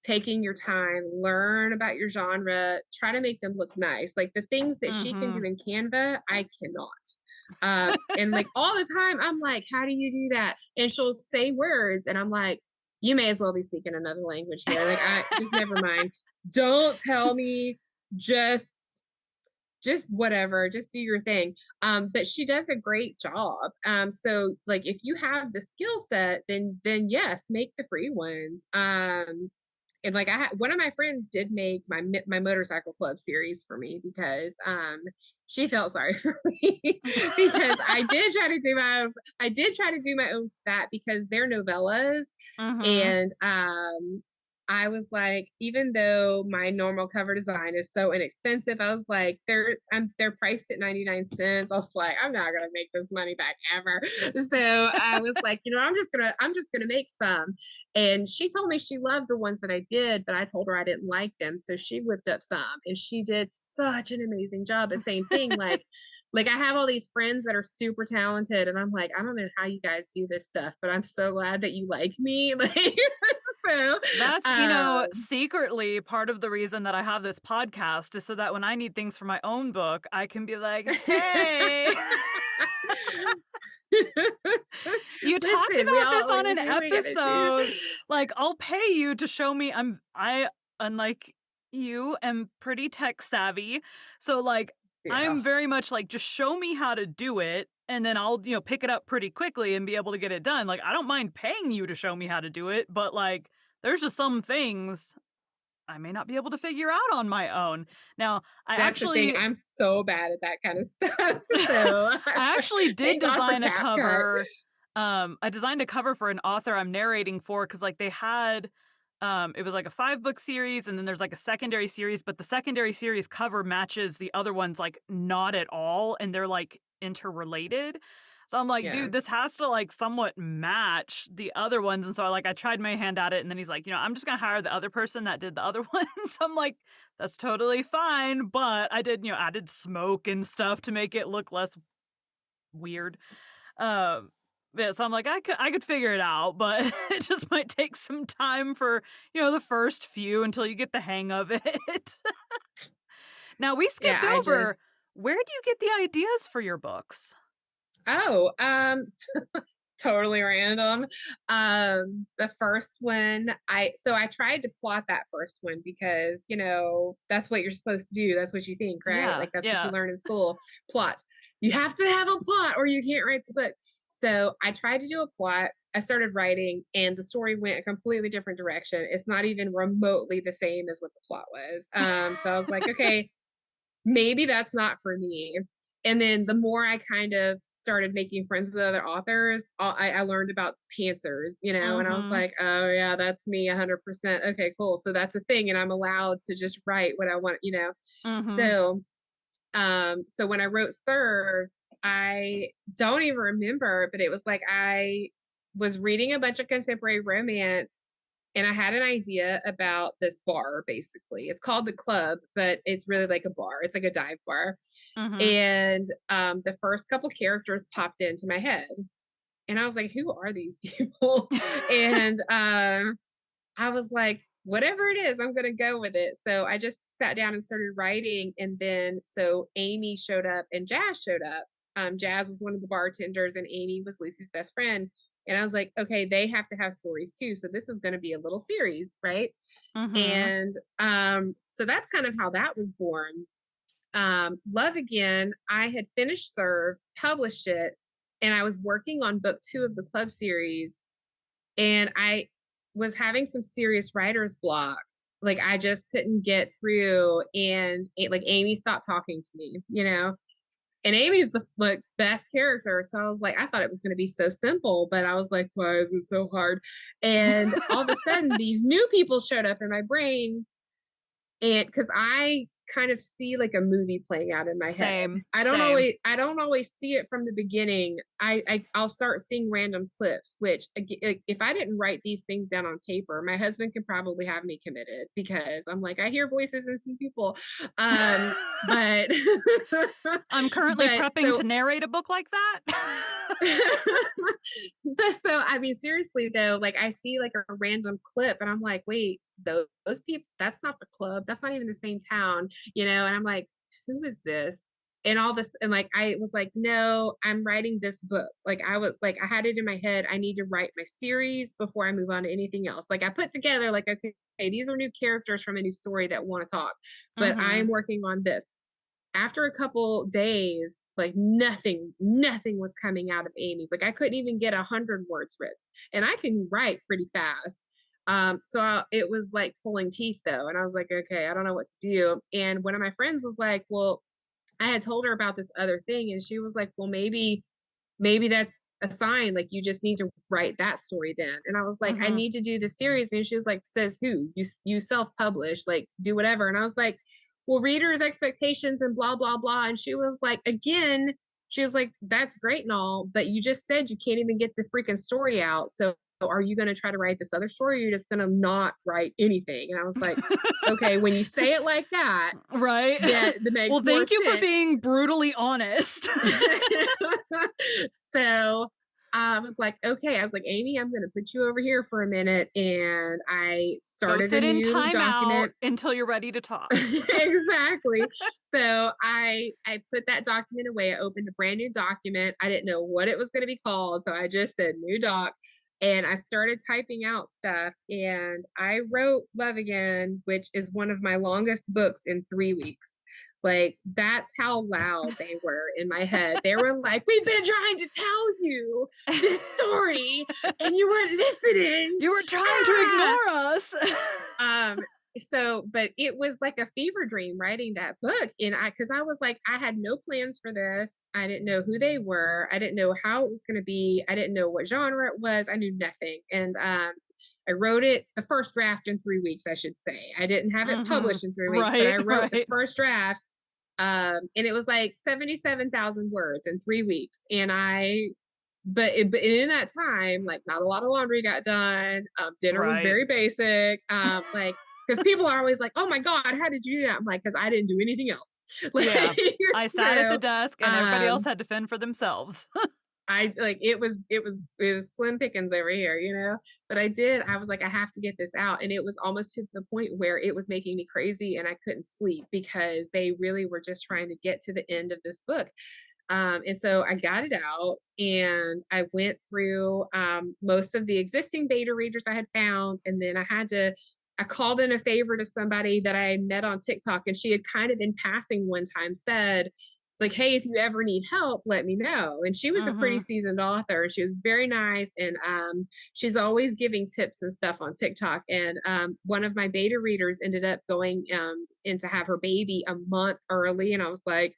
Speaker 2: taking your time, learn about your genre, try to make them look nice. Like the things that she can do
Speaker 1: Mhm.
Speaker 2: in Canva, I cannot. And like all the time, I'm like, how do you do that? And she'll say words, and I'm like, you may as well be speaking another language here. Like, I just never mind. Don't tell me, just whatever, just do your thing. But she does a great job. So like if you have the skill set, then yes, make the free ones. and like one of my friends did make my motorcycle club series for me because she felt sorry for me because I did try to do my own that because they're novellas.
Speaker 1: Mm-hmm.
Speaker 2: And I was like, even though my normal cover design is so inexpensive, I was like, they're priced at 99 cents. I was like, I'm not gonna make this money back ever. So I was like, I'm just gonna make some. And she told me she loved the ones that I did, but I told her I didn't like them. So she whipped up some and she did such an amazing job. The same thing, like I have all these friends that are super talented and I'm like, I don't know how you guys do this stuff, but I'm so glad that you like me. Like so
Speaker 1: That's,
Speaker 2: um
Speaker 1: secretly part of the reason that I have this podcast is so that when I need things for my own book, I can be like, "Hey, you talked
Speaker 2: listen, we
Speaker 1: about this
Speaker 2: all
Speaker 1: on
Speaker 2: we
Speaker 1: an
Speaker 2: do we gotta do.
Speaker 1: episode. Like, I'll pay you to show me I, unlike you, am pretty tech savvy. So, like,
Speaker 2: Yeah.
Speaker 1: I'm very much like, just show me how to do it, and then I'll, pick it up pretty quickly and be able to get it done. Like, I don't mind paying you to show me how to do it, but, like, there's just some things I may not be able to figure out on my own. Now, I
Speaker 2: That's the thing.
Speaker 1: actually
Speaker 2: I'm so bad at that kind of stuff. So
Speaker 1: I actually did
Speaker 2: thank God for
Speaker 1: design a
Speaker 2: CapCut.
Speaker 1: cover. I designed a cover for an author I'm narrating for because, like, they had, it was like a 5-book series, and then there's like a secondary series, but the secondary series cover matches the other ones like not at all, and they're like interrelated. So I'm like,
Speaker 2: Yeah.
Speaker 1: dude, this has to like somewhat match the other ones. And so I tried my hand at it, and then he's like, I'm just gonna hire the other person that did the other ones. I'm like, that's totally fine, but I did, added smoke and stuff to make it look less weird. Um, yeah, so I'm like, I could figure it out, but it just might take some time for, the first few until you get the hang of it. Now we
Speaker 2: Yeah,
Speaker 1: skipped over, where do you get the ideas for your books?
Speaker 2: oh, totally random. The first one, I tried to plot that first one because, that's what you're supposed to do. That's what you think, right?
Speaker 1: Yeah,
Speaker 2: Like that's what you
Speaker 1: yeah.
Speaker 2: learn in school. Plot. You have to have a plot or you can't write the book. So I tried to do a plot. I started writing and the story went a completely different direction. It's not even remotely the same as what the plot was. So I was like, okay, maybe that's not for me. And then the more I kind of started making friends with other authors, I learned about pantsers, and I was
Speaker 1: Mhm.
Speaker 2: like, oh yeah, that's me 100%. Okay, cool. So that's a thing. And I'm allowed to just write what I want.
Speaker 1: Mhm.
Speaker 2: So when I wrote Served, I don't even remember, but it was like I was reading a bunch of contemporary romance and I had an idea about this bar basically. It's called the Club, but it's really like a bar. It's like a dive bar.
Speaker 1: Mhm.
Speaker 2: And the first couple characters popped into my head. And I was like, who are these people? And I was like, whatever it is, I'm going to go with it. So I just sat down and started writing. And then so Amy showed up and Jazz showed up. Jazz was one of the bartenders and Amy was Lucy's best friend. And I was like, okay, they have to have stories too. So this is going to be a little series, right?
Speaker 1: Mhm.
Speaker 2: And so that's kind of how that was born. Love Again, I had finished Serve, published it, and I was working on book 2 of the club series and I was having some serious writer's block. Like I just couldn't get through, and like Amy stopped talking to me. And Amy's the like best character, so I was like, I thought it was going to be so simple, but I was like, why is it so hard? And all of a sudden, these new people showed up in my brain, and because I kind of see like a movie playing out in my head.
Speaker 1: Same,
Speaker 2: I don't
Speaker 1: same.
Speaker 2: always I don't always see it from the beginning. I'll start seeing random clips, which if I didn't write these things down on paper, my husband could probably have me committed because I'm like I hear voices and see people. But
Speaker 1: I'm currently
Speaker 2: but
Speaker 1: prepping to
Speaker 2: so
Speaker 1: narrate a book like that.
Speaker 2: but so I mean seriously though, like I see like a random clip and I'm like, wait, those people, that's not the club, that's not even the same town. And I'm like, who is this? And all this, and like I was like, no, I'm writing this book. Like I was like, I had it in my head, I need to write my series before I move on to anything else. Like I put together like, okay, these are new characters from a new story that want to talk, but I am
Speaker 1: Mhm.
Speaker 2: working on this. After a couple days, like nothing was coming out of Amy's. Like I couldn't even get 100 words written, and I can write pretty fast. It was like pulling teeth though. And I was like, okay, I don't know what to do. And one of my friends was like, well, I had told her about this other thing, and she was like, well, maybe that's a sign. Like, you just need to write that story then. And I was like, I
Speaker 1: Mm-hmm.
Speaker 2: need to do this series. And she was like, says who? You self-publish, like, do whatever. And I was like, well, readers' expectations and blah, blah, blah. And she was like, again, she was like, that's great and all, but you just said you can't even get the freaking story out. So are you going to try to write this other story, or you're just going to not write anything? And I was like, okay, when you say it like that,
Speaker 1: Right.
Speaker 2: that makes
Speaker 1: Well,
Speaker 2: more
Speaker 1: thank you for
Speaker 2: sense.
Speaker 1: being brutally honest.
Speaker 2: So I was like, okay, I was like, Amy, I'm going to put you over here for a minute. And I
Speaker 1: Go
Speaker 2: started a
Speaker 1: sit in
Speaker 2: new
Speaker 1: timeout
Speaker 2: document.
Speaker 1: until you're ready to talk.
Speaker 2: Exactly. So I put that document away. I opened a brand new document. I didn't know what it was going to be called. So I just said new doc. And I started typing out stuff. And I wrote Love Again, which is one of my longest books, in 3 weeks. Like, that's how loud they were in my head. They were like, we've been trying to tell you this story and you weren't listening.
Speaker 1: You were trying to
Speaker 2: Ah!
Speaker 1: ignore us.
Speaker 2: But it was like a fever dream writing that book. And because I was like, I had no plans for this. I didn't know who they were. I didn't know how it was going to be. I didn't know what genre it was. I knew nothing. And I wrote it, the first draft, in 3 weeks, I should say. I didn't have it
Speaker 1: Mm-hmm.
Speaker 2: published in 3 weeks, but I
Speaker 1: Right,
Speaker 2: wrote the
Speaker 1: right.
Speaker 2: first draft. And it was like 77,000 words in 3 weeks. But in that time, like, not a lot of laundry got done. Dinner was
Speaker 1: Right.
Speaker 2: very basic. Like, because people are always like, "Oh my God, how did you do that?" I'm like, "Because I didn't do anything else."
Speaker 1: Yeah.
Speaker 2: Like,
Speaker 1: I sat at the
Speaker 2: so,
Speaker 1: desk and everybody else
Speaker 2: um,
Speaker 1: had to fend for themselves.
Speaker 2: I like it was slim pickings over here, you know. But I was like, I have to get this out, and it was almost to the point where it was making me crazy, and I couldn't sleep because they really were just trying to get to the end of this book. And so I got it out, and I went through most of the existing beta readers I had found. And then I called in a favor to somebody that I met on TikTok, and she had kind of in passing one time said, like, hey, if you ever need help, let me know. And she was a pretty
Speaker 1: Mm-hmm.
Speaker 2: seasoned author. She was very nice. And she's always giving tips and stuff on TikTok. And one of my beta readers ended up going in to have her baby a month early. And I was like,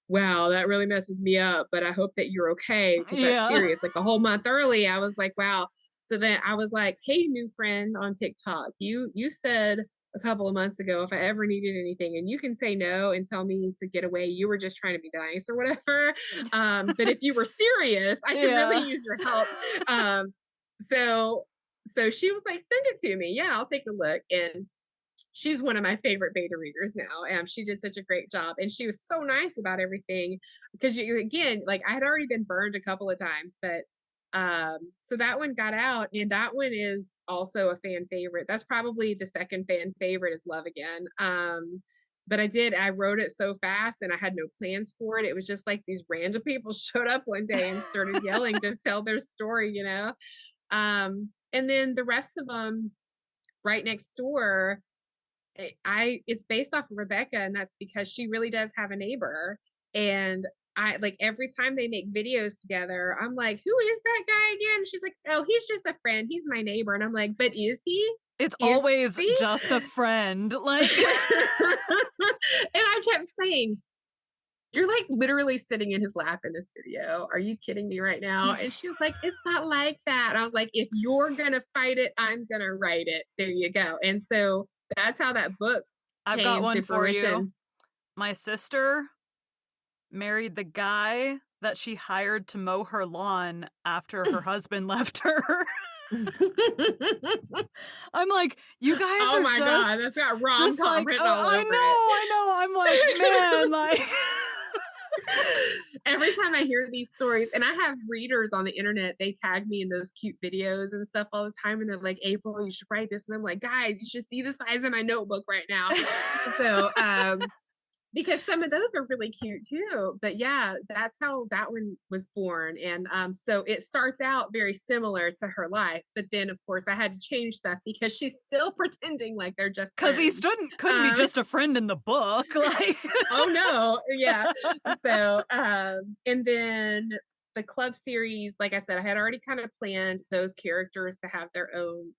Speaker 2: wow, that really messes me up, but I hope that you're okay, because that's
Speaker 1: Yeah.
Speaker 2: serious. Like, a whole month early, I was like, wow. So then I was like, hey, new friend on TikTok, you said a couple of months ago, if I ever needed anything, and you can say no and tell me to get away, you were just trying to be nice or whatever. But if you were serious, I could really
Speaker 1: Yeah.
Speaker 2: use your help. Um, so so she was like, send it to me. Yeah, I'll take a look. And she's one of my favorite beta readers now. She did such a great job, and she was so nice about everything, because again, like, I had already been burned a couple of times, but so that one got out, and that one is also a fan favorite. That's probably the second fan favorite, is Love Again. But I wrote it so fast, and I had no plans for it. It was just like these random people showed up one day and started yelling to tell their story, you know. And then the rest of them, right next door, it's based off of Rebecca, and that's because she really does have a neighbor. And I like, every time they make videos together, I'm like, who is that guy again? She's like, oh, he's just a friend. He's my neighbor. And I'm like, but is he?
Speaker 1: It's
Speaker 2: Is
Speaker 1: always
Speaker 2: he?
Speaker 1: just a friend. Like,
Speaker 2: And I kept saying, you're like literally sitting in his lap in this video. Are you kidding me right now? And she was like, it's not like that. And I was like, if you're gonna fight it, I'm gonna write it. There you go. And so that's how that book
Speaker 1: I've got
Speaker 2: came
Speaker 1: one
Speaker 2: to
Speaker 1: for you.
Speaker 2: fruition.
Speaker 1: My sister married the guy that she hired to mow her lawn after her husband left her. I'm like, you guys
Speaker 2: Oh
Speaker 1: are
Speaker 2: my God,
Speaker 1: just
Speaker 2: that's got
Speaker 1: just
Speaker 2: rom-com
Speaker 1: like,
Speaker 2: written
Speaker 1: oh,
Speaker 2: all
Speaker 1: I
Speaker 2: over it.
Speaker 1: know, I know. I'm like, man, like
Speaker 2: Every time I hear these stories, and I have readers on the internet, they tag me in those cute videos and stuff all the time. And they're like, April, you should write this. And I'm like, guys, you should see the size of my notebook right now. So, because some of those are really cute too. But yeah, that's how that one was born. And so it starts out very similar to her life, but then of course I had to change stuff because she's still pretending like they're just
Speaker 1: because he
Speaker 2: friends.
Speaker 1: couldn't be
Speaker 2: Um,
Speaker 1: just a friend in the book. Like
Speaker 2: oh no, yeah. So and then the club series, like I said, I had already kind of planned those characters to have their own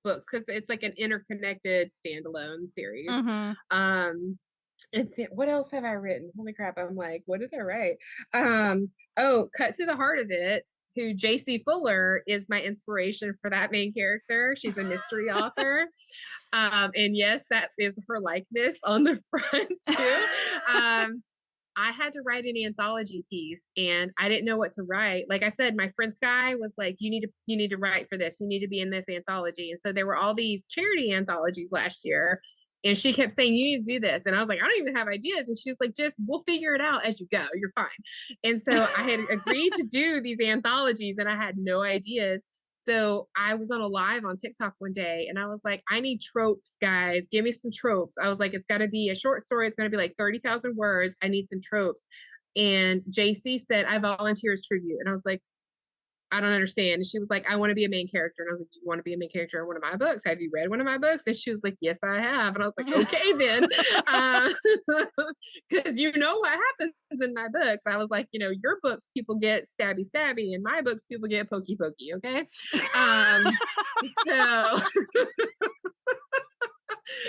Speaker 2: books because it's like an interconnected standalone series.
Speaker 1: Mhm.
Speaker 2: And what else have I written? Holy crap! I'm like, what did I write? Oh, cut to the heart of it. Who JC Fuller is my inspiration for that main character. She's a mystery author. And yes, that is her likeness on the front too. Um, I had to write an anthology piece and I didn't know what to write. Like I said, my friend Sky was like, you need to write for this. You need to be in this anthology. And so there were all these charity anthologies last year. And she kept saying, you need to do this. And I was like, I don't even have ideas. And she was like, just we'll figure it out as you go. You're fine. And so I had agreed to do these anthologies and I had no ideas. So I was on a live on TikTok one day and I was like, I need tropes, guys. Give me some tropes. I was like, it's got to be a short story. It's going to be like 30,000 words. I need some tropes. And JC said, I volunteer as tribute. And I was like, I don't understand. And she was like, I want to be a main character. And I was like, you want to be a main character in one of my books? Have you read one of my books? And she was like, yes, I have. And I was like, okay, then. Because you know what happens in my books. I was like, your books, people get stabby, stabby. And my books, people get pokey, pokey. Okay. So,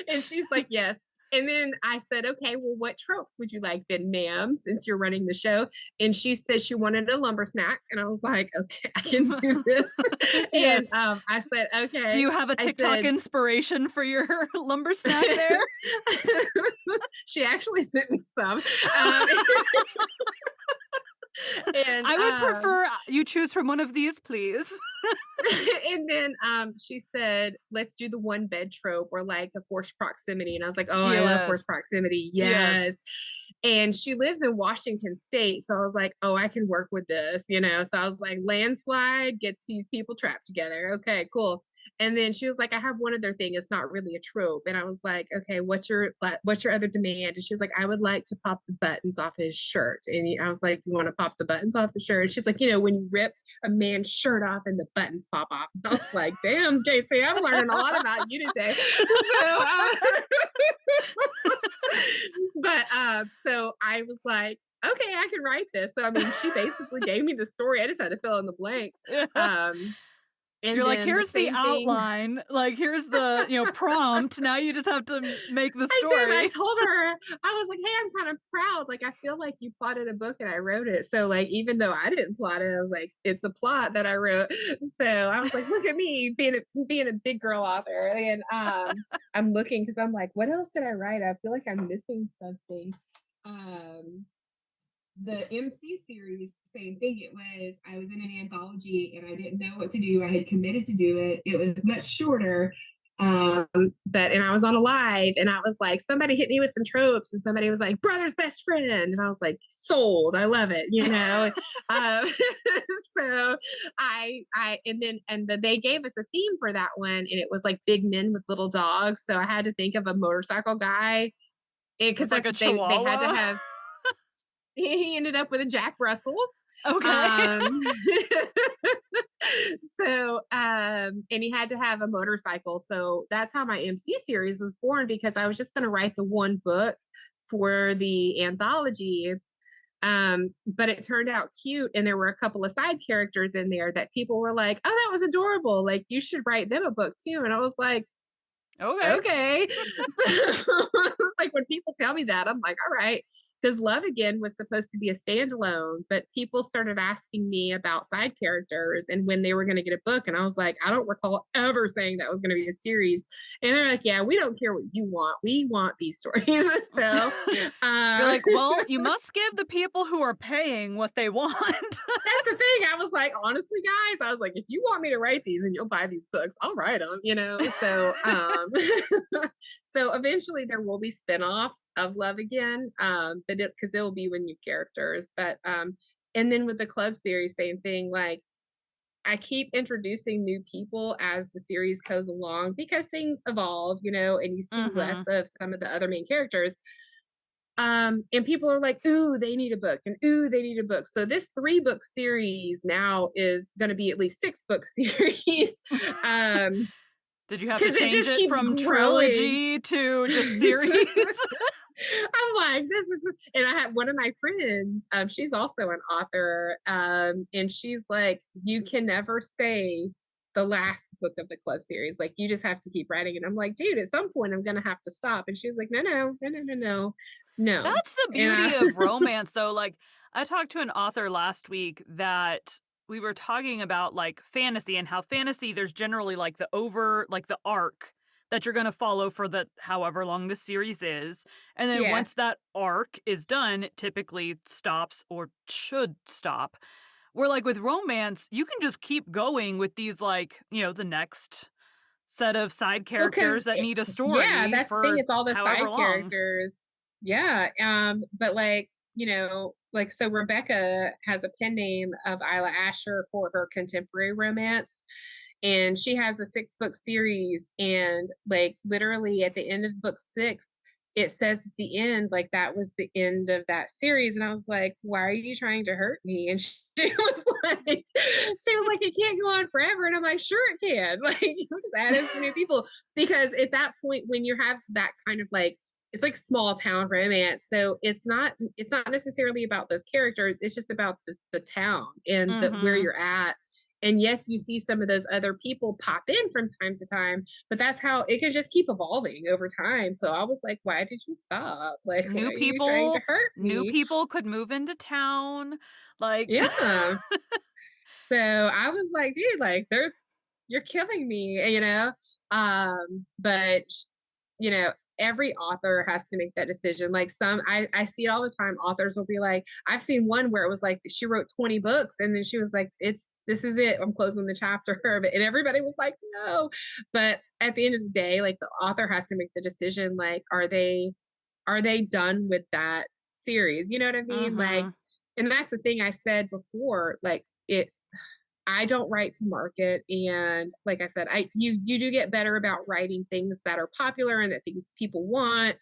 Speaker 2: and she's like, yes. And then I said, okay, well, what tropes would you like then, ma'am, since you're running the show? And she said she wanted a lumber snack. And I was like, okay, I can do this. And
Speaker 1: Yes.
Speaker 2: I said, okay.
Speaker 1: Do you have a
Speaker 2: I
Speaker 1: TikTok
Speaker 2: said,
Speaker 1: inspiration for your lumber snack there?
Speaker 2: she actually sent me some. And
Speaker 1: I would prefer you choose from one of these, please.
Speaker 2: and then she said, let's do the one bed trope or like a forced proximity. And I was like, oh, I love
Speaker 1: Yes.
Speaker 2: forced proximity. Yes. And she lives in Washington State. So I was like, oh, I can work with this, So I was like, landslide gets these people trapped together. Okay, cool. And then she was like, I have one other thing. It's not really a trope. And I was like, okay, what's your other demand? And she was like, I would like to pop the buttons off his shirt. And I was like, you want to pop the buttons off the shirt? And she's like, when you rip a man's shirt off and the buttons pop off. I was like, damn, JC, I'm learning a lot about you today. So I was like, okay, I can write this. So I mean, she basically gave me the story. I just had to fill in the blanks. And
Speaker 1: you're like,
Speaker 2: then
Speaker 1: here's the
Speaker 2: same thing.
Speaker 1: outline, like here's the prompt. Now you just have to make the story.
Speaker 2: I did. I told her, I was like, hey, I'm kind of proud. Like, I feel like you plotted a book and I wrote it. So like, even though I didn't plot it, I was like, it's a plot that I wrote. So I was like, look at me being a big girl author. And I'm looking because I'm like, what else did I write? I feel like I'm missing something. The MC series, same thing. I was in an anthology and I didn't know what to do. I had committed to do it. It was much shorter. And I was on a live and I was like, somebody hit me with some tropes and somebody was like, brother's best friend. And I was like, sold. I love it, So and then they gave us a theme for that one and it was like big men with little dogs. So I had to think of a motorcycle guy because
Speaker 1: like a
Speaker 2: they had to
Speaker 1: chihuahua.
Speaker 2: have he ended up with a Jack Russell.
Speaker 1: Okay.
Speaker 2: And he had to have a motorcycle. So that's how my MC series was born because I was just going to write the one book for the anthology. But it turned out cute. And there were a couple of side characters in there that people were like, oh, that was adorable. Like, you should write them a book too. And I was like, okay. So like when people tell me that, I'm like, all right. Because Love Again was supposed to be a standalone, but people started asking me about side characters and when they were going to get a book. And I was like, I don't recall ever saying that was going to be a series. And they're like, yeah, we don't care what you want. We want these stories. So
Speaker 1: you're like, well, you must give the people who are paying what they want.
Speaker 2: That's the thing. I was like, honestly, guys, I was like, if you want me to write these and you'll buy these books, I'll write them, So, so eventually there will be spinoffs of Love Again, but because it'll be with new characters. But and then with the club series, same thing. Like I keep introducing new people as the series goes along because things evolve, and you see less of some of the other main characters. And people are like, ooh, they need a book and ooh, they need a book. So this 3-book series now is going to be at least 6-book series.
Speaker 1: Did you have to change it from
Speaker 2: growing.
Speaker 1: trilogy to just series?
Speaker 2: I'm like, this is, and I had one of my friends, she's also an author, and she's like, you can never say the last book of the club series. Like, you just have to keep writing. And I'm like, dude, at some point I'm gonna have to stop. And she was like, no, no, no, no, no, no, no.
Speaker 1: That's the
Speaker 2: And
Speaker 1: beauty of romance, though. Like, I talked to an author last week that we were talking about like fantasy and how fantasy, there's generally like like the arc that you're going to follow for the however long the series is. And then
Speaker 2: yeah.
Speaker 1: once that arc is done, it typically stops or should stop. Where like with romance, you can just keep going with these like, the next set of side
Speaker 2: Well,
Speaker 1: characters
Speaker 2: because
Speaker 1: that need a
Speaker 2: yeah,
Speaker 1: story
Speaker 2: that's the thing.
Speaker 1: for
Speaker 2: It's all the
Speaker 1: however
Speaker 2: side
Speaker 1: long.
Speaker 2: characters. Yeah. But like, like so Rebecca has a pen name of Isla Asher for her contemporary romance. And she has a 6-book series. And like literally at the end of book 6, it says at the end, like that was the end of that series. And I was like, why are you trying to hurt me? And she was like, it can't go on forever. And I'm like, sure it can. Like, you just add in some new people. Because at that point, when you have that kind of like, it's like small town romance. So it's not necessarily about those characters. It's just about the town and where
Speaker 1: Mhm.
Speaker 2: you're at. And yes, you see some of those other people pop in from time to time, but that's how it can just keep evolving over time. So I was like, why did you stop? Like, why
Speaker 1: New
Speaker 2: are you trying to
Speaker 1: people
Speaker 2: hurt
Speaker 1: new
Speaker 2: me?
Speaker 1: people could move into town, like
Speaker 2: Yeah. So I was like, dude, like you're killing me. But every author has to make that decision. Like I see it all the time. Authors will be like, I've seen one where it was like she wrote 20 books and then she was like, this is it. I'm closing the chapter. And everybody was like, no. But at the end of the day, like the author has to make the decision, like, are they done with that series? You know what I mean? Like,
Speaker 1: mhm,
Speaker 2: and that's the thing I said before, like it I don't write to market. And like I said, you do get better about writing things that are popular and that things people want.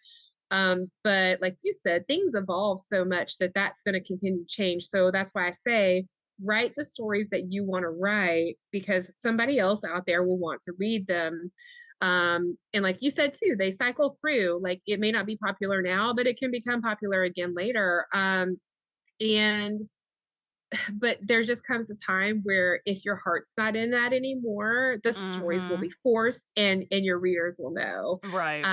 Speaker 2: But like you said, things evolve so much that that's going to continue to change. So that's why I say write the stories that you want to write because somebody else out there will want to read them. And like you said too, they cycle through. Like it may not be popular now, but it can become popular again later. And but there just comes a time where if your heart's not in that anymore, the stories will
Speaker 1: mhm,
Speaker 2: be forced and your readers will know.
Speaker 1: right,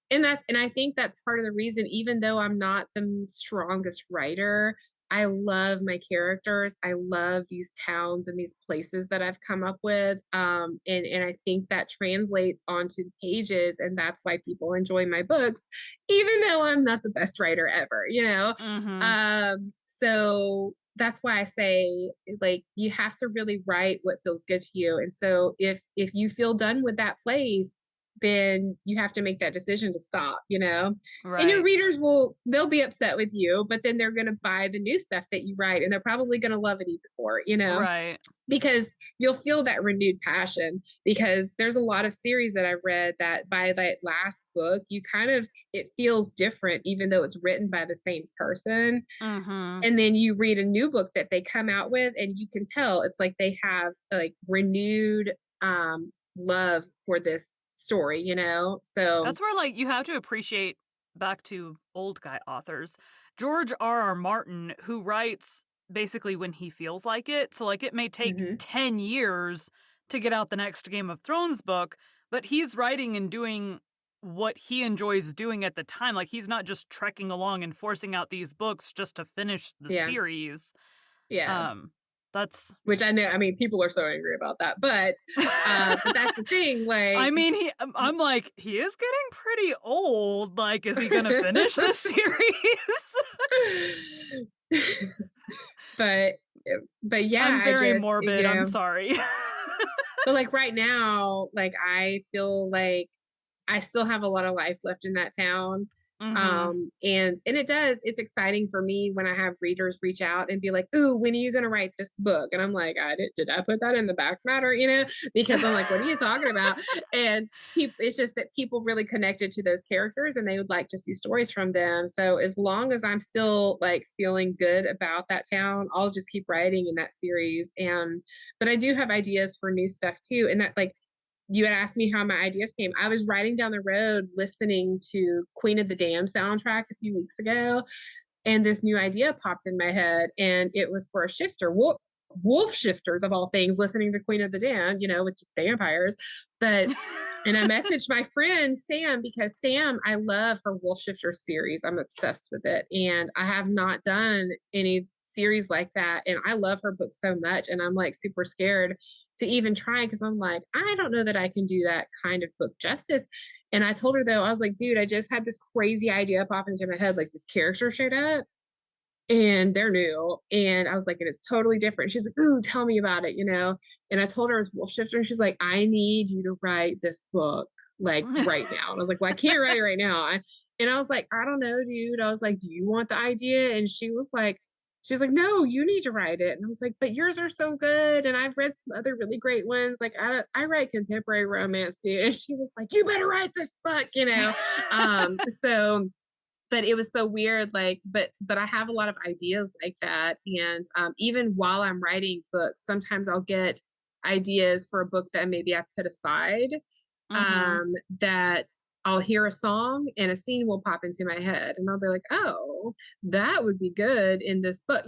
Speaker 2: And I think that's part of the reason, even though I'm not the strongest writer, I love my characters. I love these towns and these places that I've come up with. And I think that translates onto the pages, and that's why people enjoy my books, even though I'm not the best writer ever.
Speaker 1: mhm,
Speaker 2: So that's why I say like you have to really write what feels good to you. And so if you feel done with that place, then you have to make that decision to stop. And your
Speaker 1: right,
Speaker 2: readers they'll be upset with you, but then they're going to buy the new stuff that you write and they're probably going to love it even more.
Speaker 1: right,
Speaker 2: Because you'll feel that renewed passion because there's a lot of series that I read that by that last book you kind of it feels different even though it's written by the same person,
Speaker 1: mhm,
Speaker 2: and then you read a new book that they come out with and you can tell it's like they have like renewed love for this story. So
Speaker 1: that's where, like, you have to appreciate back to old guy authors, George R. R. Martin, who writes basically when he feels like it, so, like, it may take
Speaker 2: mhm,
Speaker 1: 10 years to get out the next Game of Thrones book, but he's writing and doing what he enjoys doing at the time, like, he's not just trekking along and forcing out these books just to finish the
Speaker 2: yeah,
Speaker 1: series,
Speaker 2: yeah,
Speaker 1: um, that's
Speaker 2: which I know, I mean, people are so angry about that, but that's the thing,
Speaker 1: I
Speaker 2: like
Speaker 1: mean, I'm like, "He is getting pretty old, like, is he gonna finish this series?"
Speaker 2: but but yeah,
Speaker 1: I'm
Speaker 2: I
Speaker 1: very
Speaker 2: just,
Speaker 1: morbid, I'm sorry.
Speaker 2: but like right now, like I feel like I still have a lot of life left in that town.
Speaker 1: Mhm.
Speaker 2: And it's exciting for me when I have readers reach out and be like, "Ooh, when are you going to write this book?" And I'm like, did I put that in the back matter?" Because I'm like, what are you talking about? And it's just that people really connected to those characters and they would like to see stories from them. So as long as I'm still like feeling good about that town, I'll just keep writing in that series. And but I do have ideas for new stuff too. And that like you had asked me how my ideas came. I was riding down the road listening to Queen of the Dam soundtrack a few weeks ago, and this new idea popped in my head, and it was for a shifter, wolf shifters of all things, listening to Queen of the Dam, with vampires. But and I messaged my friend Sam because Sam, I love her Wolf Shifter series. I'm obsessed with it. And I have not done any series like that. And I love her book so much. And I'm like super scared to even try because I'm like, I don't know that I can do that kind of book justice. And I told her though, I was like, dude, I just had this crazy idea pop into my head. Like this character showed up and they're new. And I was like, and it's totally different. She's like, ooh, tell me about it, And I told her it was Wolf Shifter, and she's like, I need you to write this book like right now. And I was like, well, I can't write it right now. And I was like, I don't know, dude. I was like, do you want the idea? And she was like, no, you need to write it. And I was like, but yours are so good. And I've read some other really great ones. Like I write contemporary romance, dude. And she was like, you better write this book. So but it was so weird, like but I have a lot of ideas like that. And even while I'm writing books, sometimes I'll get ideas for a book that maybe I put aside,
Speaker 1: Mm-hmm.
Speaker 2: that I'll hear a song and a scene will pop into my head and I'll be like, oh, that would be good in this book.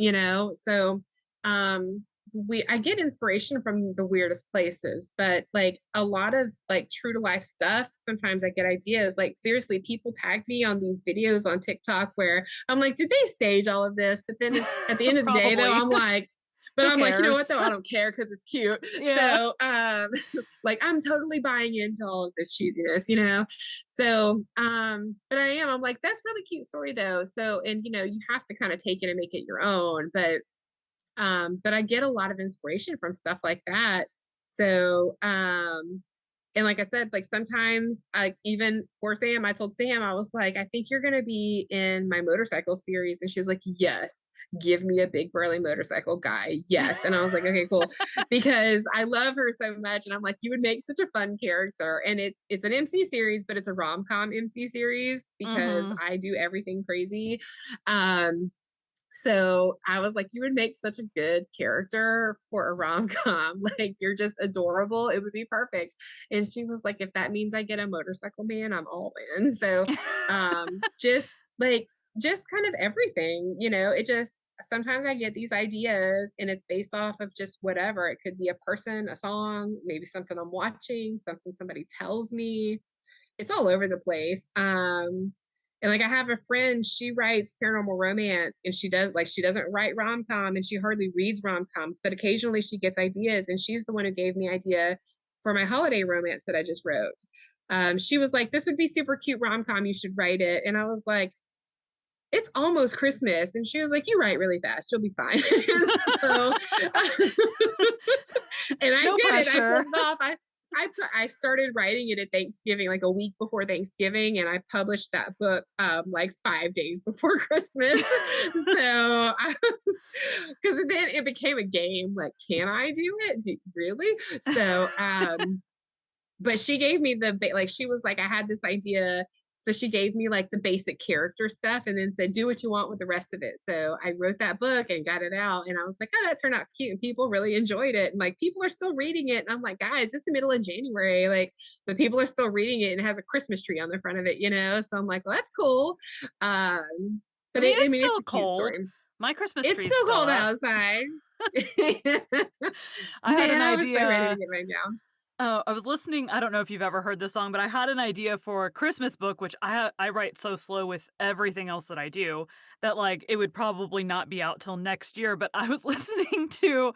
Speaker 2: So I get inspiration from the weirdest places, but like a lot of like true to life stuff, sometimes I get ideas. Like seriously, people tag me on these videos on TikTok where I'm like, did they stage all of this? But then at the end of the day though,
Speaker 1: Probably.
Speaker 2: I'm like, but
Speaker 1: Who
Speaker 2: I'm like, you know what
Speaker 1: cares?
Speaker 2: though? I don't care because it's cute.
Speaker 1: Yeah.
Speaker 2: So like I'm totally buying into all of this cheesiness. So but I'm like, that's really cute story though. So and you have to kind of take it and make it your own. But I get a lot of inspiration from stuff like that. So and like I said, like sometimes I even for Sam, I told Sam, I was like, I think you're gonna be in my motorcycle series. And she was like, yes, give me a big burly motorcycle guy. Yes. And I was like, okay, cool. Because I love her so much. And I'm like, you would make such a fun character. And it's an MC series, but it's a rom-com MC series because
Speaker 1: Mm-hmm.
Speaker 2: I do everything crazy. Um, so I was like, you would make such a good character for a rom-com. Like you're just adorable. It would be perfect. And she was like, if that means I get a motorcycle man, I'm all in. So just like just kind of everything, it just sometimes I get these ideas and it's based off of just whatever. It could be a person, a song, maybe something I'm watching, something somebody tells me. It's all over the place. And like I have a friend, she writes paranormal romance and she doesn't write rom-com and she hardly reads rom-coms, but occasionally she gets ideas and she's the one who gave me idea for my holiday romance that I just wrote. She was like, this would be super cute rom-com, you should write it. And I was like, it's almost Christmas. And she was like, you write really fast, you'll be fine. So and I
Speaker 1: No
Speaker 2: did it. I
Speaker 1: pressure.
Speaker 2: pulled it off. I started writing it at Thanksgiving, like a week before Thanksgiving, and I published that book like 5 days before Christmas. So because then it became a game. Like, can I do it? Really? So but she gave me like she was like I had this idea, so she gave me like the basic character stuff and then said do what you want with the rest of it. So I wrote that book and got it out and I was like, oh, that turned out cute and people really enjoyed it and like people are still reading it and I'm like, guys, it's the middle of January, like the people are still reading it and it has a Christmas tree on the front of it. So I'm like, well, that's cool.
Speaker 1: I
Speaker 2: But
Speaker 1: mean,
Speaker 2: I
Speaker 1: it's
Speaker 2: mean it's
Speaker 1: still
Speaker 2: a cute
Speaker 1: cold.
Speaker 2: story.
Speaker 1: My Christmas
Speaker 2: It's
Speaker 1: tree's
Speaker 2: still
Speaker 1: still
Speaker 2: cold
Speaker 1: up.
Speaker 2: outside.
Speaker 1: I had an
Speaker 2: Man, I was so ready to
Speaker 1: idea.
Speaker 2: get right now.
Speaker 1: I was listening. I don't know if you've ever heard this song, but I had an idea for a Christmas book, which I write so slow with everything else that I do that like it would probably not be out till next year. But I was listening to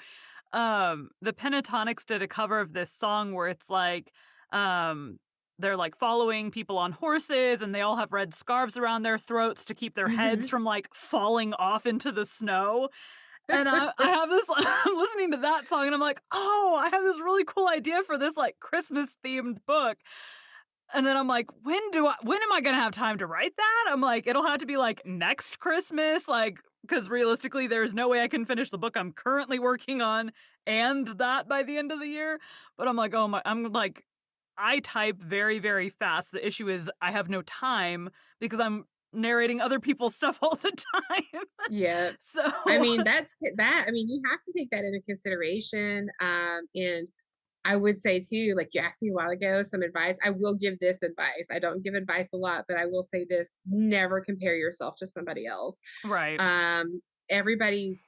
Speaker 1: the Pentatonics did a cover of this song where it's like um they're like following people on horses and they all have red scarves around their throats to keep their heads
Speaker 2: Mhm.
Speaker 1: from like falling off into the snow. And I have this I'm listening to that song and I'm like, "Oh, I have this really cool idea for this, like, Christmas-themed book." And then I'm like, when am I gonna have time to write that?" I'm like, "It'll have to be, like, next Christmas," like, because realistically, there's no way I can finish the book I'm currently working on and that by the end of the year. But I'm like, "Oh my," I'm like, I type very, very fast. The issue is I have no time because I'm narrating other people's stuff all the time.
Speaker 2: Yeah. I
Speaker 1: So
Speaker 2: mean, that's that. I mean, you have to take that into consideration. And I would say too, like you asked me a while ago, some advice. I will give this advice. I don't give advice a lot, but I will say this: never compare yourself to somebody else.
Speaker 1: Right.
Speaker 2: Um, everybody's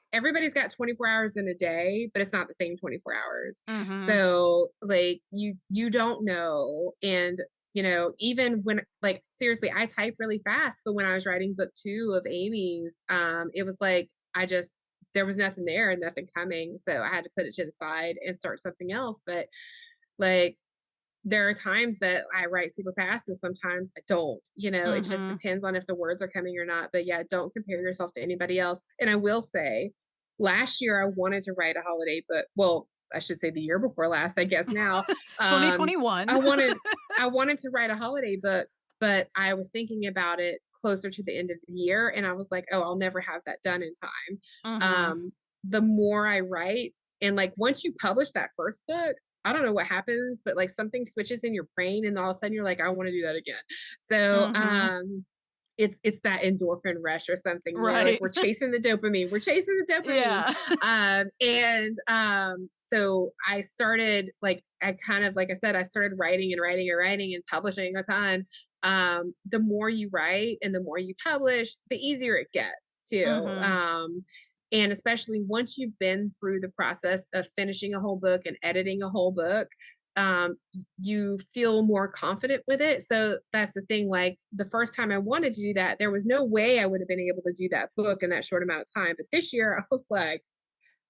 Speaker 2: got 24 hours in a day, but it's not the same 24 hours.
Speaker 1: Mhm.
Speaker 2: So like you don't know. And even when like seriously, I type really fast, but when I was writing book two of Amy's, it was like I just there was nothing there and nothing coming. So I had to put it to the side and start something else. But like there are times that I write super fast and sometimes I don't. It just
Speaker 1: Mhm.
Speaker 2: depends on if the words are coming or not. But yeah, don't compare yourself to anybody else. And I will say, last year I wanted to write a holiday book. Well, I should say the year before last, I guess now. Um,
Speaker 1: 2021.
Speaker 2: I wanted I wanted to write a holiday book, but I was thinking about it closer to the end of the year and I was like, "Oh, I'll never have that done in time."
Speaker 1: Mhm.
Speaker 2: The more I write and like once you publish that first book, I don't know what happens, but like something switches in your brain and all of a sudden you're like, I want to do that again. So
Speaker 1: Mhm.
Speaker 2: it's that endorphin rush or something, like
Speaker 1: Right.
Speaker 2: we're chasing the dopamine. We're chasing the dopamine.
Speaker 1: Yeah.
Speaker 2: So I started like I kind of like I said, I started writing and writing and writing and publishing a ton. The more you write and the more you publish, the easier it gets too.
Speaker 1: Mhm.
Speaker 2: And especially once you've been through the process of finishing a whole book and editing a whole book, um, you feel more confident with it. So that's the thing. Like the first time I wanted to do that, there was no way I would have been able to do that book in that short amount of time. But this year, I was like,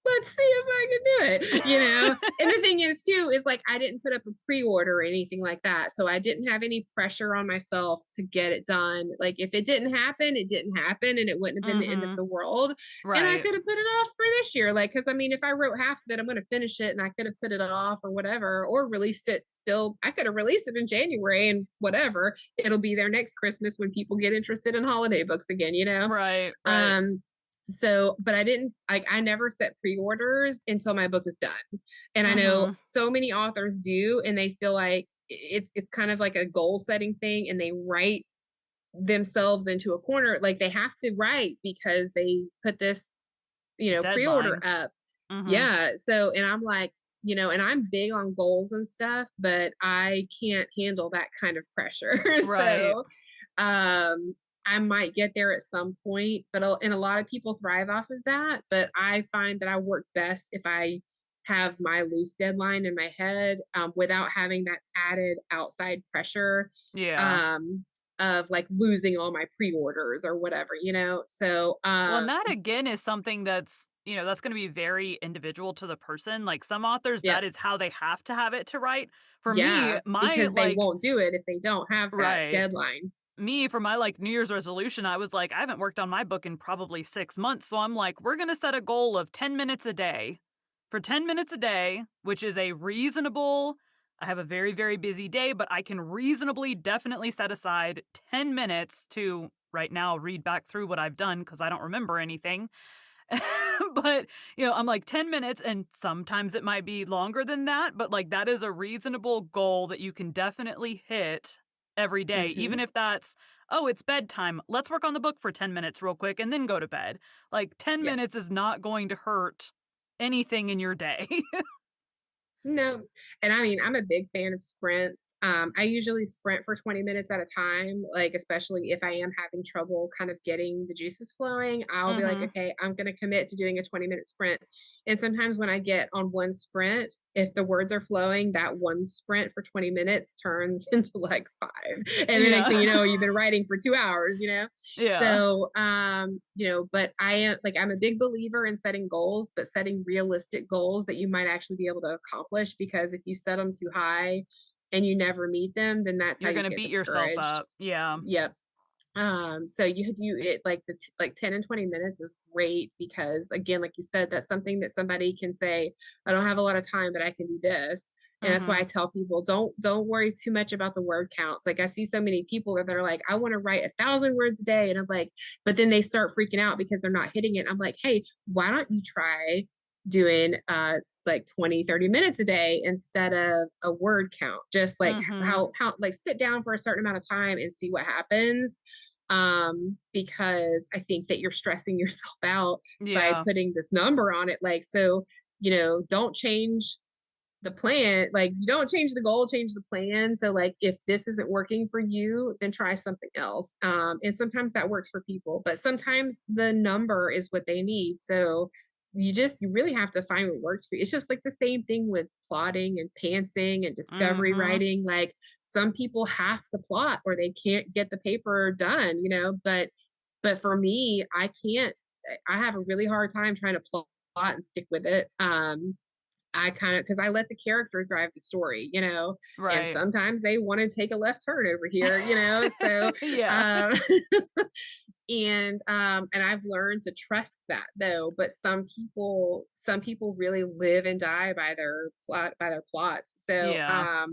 Speaker 2: let's see if I can do it. And the thing is, too, is like I didn't put up a pre order or anything like that. So I didn't have any pressure on myself to get it done. Like if it didn't happen, it didn't happen and it wouldn't have been the end of
Speaker 1: Mhm.
Speaker 2: the world. And I
Speaker 1: Right.
Speaker 2: could have put it off for this year. Like, cause I mean, if I wrote half of it, I'm going to finish it and I could have put it off or whatever, or released it still. I could have released it in January and whatever. It'll be there next Christmas when people get interested in holiday books again.
Speaker 1: Right. Right.
Speaker 2: Um, so, but I didn't like I never set pre-orders until my book is done. And I know
Speaker 1: Mhm.
Speaker 2: so many authors do and they feel like it's kind of like a goal setting thing and they write themselves into a corner like they have to write because they put this, pre-order
Speaker 1: Deadline.
Speaker 2: up.
Speaker 1: Mhm.
Speaker 2: Yeah, so and I'm like, and I'm big on goals and stuff, but I can't handle that kind of pressure.
Speaker 1: Right.
Speaker 2: So, um, I might get there at some point, but and a lot of people thrive off of that, but I find that I work best if I have my loose deadline in my head, without having that added outside pressure,
Speaker 1: Yeah.
Speaker 2: um, of like losing all my pre-orders or whatever. So,
Speaker 1: Well, and that again is something that's gonna be very individual to the person. Like some authors,
Speaker 2: yeah.
Speaker 1: that is how they have to have it to write. For me,
Speaker 2: Yeah,
Speaker 1: my
Speaker 2: because they
Speaker 1: like
Speaker 2: won't do it if they don't have that
Speaker 1: right.
Speaker 2: deadline.
Speaker 1: Me, for my like New Year's resolution, I was like, I haven't worked on my book in probably 6 months. So I'm like, we're gonna set a goal of 10 minutes a day. For 10 minutes a day, which is a reasonable I have a very, very busy day, but I can reasonably definitely set aside 10 minutes to right now read back through what I've done because I don't remember anything. But, I'm like 10 minutes and sometimes it might be longer than that, but like that is a reasonable goal that you can definitely hit every day, even
Speaker 2: Mhm.
Speaker 1: if that's, oh, it's bedtime. Let's work on the book for 10 minutes real quick and then go to bed. Like 10
Speaker 2: Yeah.
Speaker 1: minutes is not going to hurt anything in your day.
Speaker 2: No, and I mean, I'm a big fan of sprints. I usually sprint for 20 minutes at a time, like especially if I am having trouble kind of getting the juices flowing, I'll be like,
Speaker 1: Mhm.
Speaker 2: okay, I'm going to commit to doing a 20-minute sprint. And sometimes when I get on one sprint, if the words are flowing, that one sprint for 20 minutes turns into like 5. And the next
Speaker 1: Yeah.
Speaker 2: thing you know, you've been writing for 2 hours.
Speaker 1: Yeah.
Speaker 2: So, but I am like, I'm a big believer in setting goals, but setting realistic goals that you might actually be able to accomplish. Because if you set them too high and you never meet them, then that's how
Speaker 1: You're
Speaker 2: you
Speaker 1: gonna
Speaker 2: get
Speaker 1: beat yourself
Speaker 2: discouraged.
Speaker 1: up. Yeah.
Speaker 2: Yep. So you do it like like 10 and 20 minutes is great because again, like you said, that's something that somebody can say, I don't have a lot of time, but I can do this. And that's why I
Speaker 1: Mhm.
Speaker 2: tell people don't worry too much about the word counts. Like I see so many people that are like, I want to write 1,000 words a day. And I'm like, but then they start freaking out because they're not hitting it. I'm like, hey, why don't you try doing like 20, 30 minutes a day instead of a word count? Just like
Speaker 1: Mhm.
Speaker 2: how like sit down for a certain amount of time and see what happens, because I think that you're stressing yourself out by
Speaker 1: Yeah.
Speaker 2: putting this number on it. Like, so, don't change. the plan, like, you don't change the goal, change the plan. So, like, if this isn't working for you, then try something else. And sometimes that works for people, but sometimes the number is what they need. So you really have to find what works for you. It's just like the same thing with plotting and pantsing and discovery
Speaker 1: Mm-hmm.
Speaker 2: writing. Like, some people have to plot or they can't get the paper done, but for me, I can't. I have a really hard time trying to plot and stick with it. I kind of, because I let the characters drive the story, and
Speaker 1: Right.
Speaker 2: sometimes they want to take a left turn over here. So,
Speaker 1: Yeah.
Speaker 2: um, and I've learned to trust that though. But some people really live and die by their plots. So,
Speaker 1: Yeah.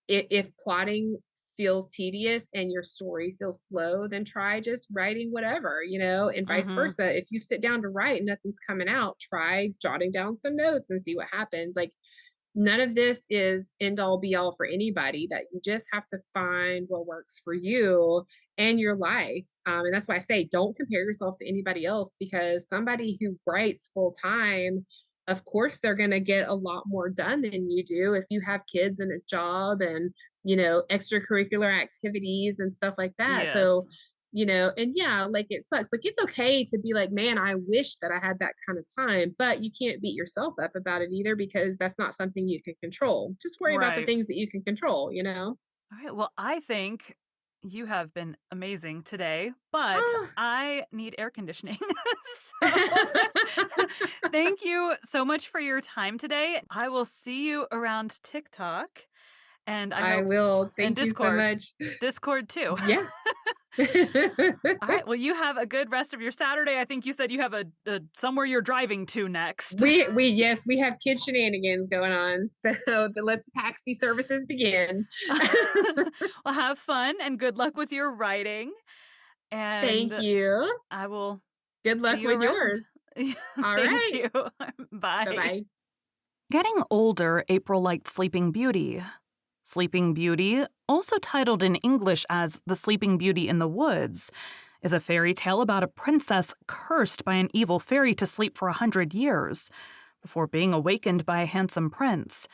Speaker 2: if plotting feels tedious and your story feels slow, then try just writing whatever, and vice
Speaker 1: Mm-hmm.
Speaker 2: versa. If you sit down to write and nothing's coming out, try jotting down some notes and see what happens. Like, none of this is end all be all for anybody, that you just have to find what works for you and your life. And that's why I say don't compare yourself to anybody else, because somebody who writes full time, of course, they're going to get a lot more done than you do if you have kids and a job and, extracurricular activities and stuff like that.
Speaker 1: Yes.
Speaker 2: And yeah, like, it sucks. Like, it's okay to be like, man, I wish that I had that kind of time, but you can't beat yourself up about it either, because that's not something you can control. Just worry about the
Speaker 1: Right.
Speaker 2: things that you can control.
Speaker 1: All right. Well, I think you have been amazing today, but
Speaker 2: Ah.
Speaker 1: I need air conditioning. So thank you so much for your time today. I will see you around TikTok and I
Speaker 2: I
Speaker 1: hope
Speaker 2: will.
Speaker 1: and
Speaker 2: Thank you so
Speaker 1: Discord.
Speaker 2: much.
Speaker 1: Discord too.
Speaker 2: Yeah.
Speaker 1: All right. Well, you have a good rest of your Saturday. I think you said you have a somewhere you're driving to next.
Speaker 2: Yes, we have kid shenanigans going on. So let the taxi services begin.
Speaker 1: Well, have fun and good luck with your writing.
Speaker 2: Thank
Speaker 1: And
Speaker 2: you.
Speaker 1: I will
Speaker 2: Good
Speaker 1: see
Speaker 2: luck
Speaker 1: you
Speaker 2: with
Speaker 1: around.
Speaker 2: yours. All
Speaker 1: Thank
Speaker 2: right.
Speaker 1: you. Bye.
Speaker 2: Bye-bye.
Speaker 1: Getting older, April liked Sleeping Beauty. Sleeping Beauty, also titled in English as The Sleeping Beauty in the Woods, is a fairy tale about a princess cursed by an evil fairy to sleep for 100 years before being awakened by a handsome prince.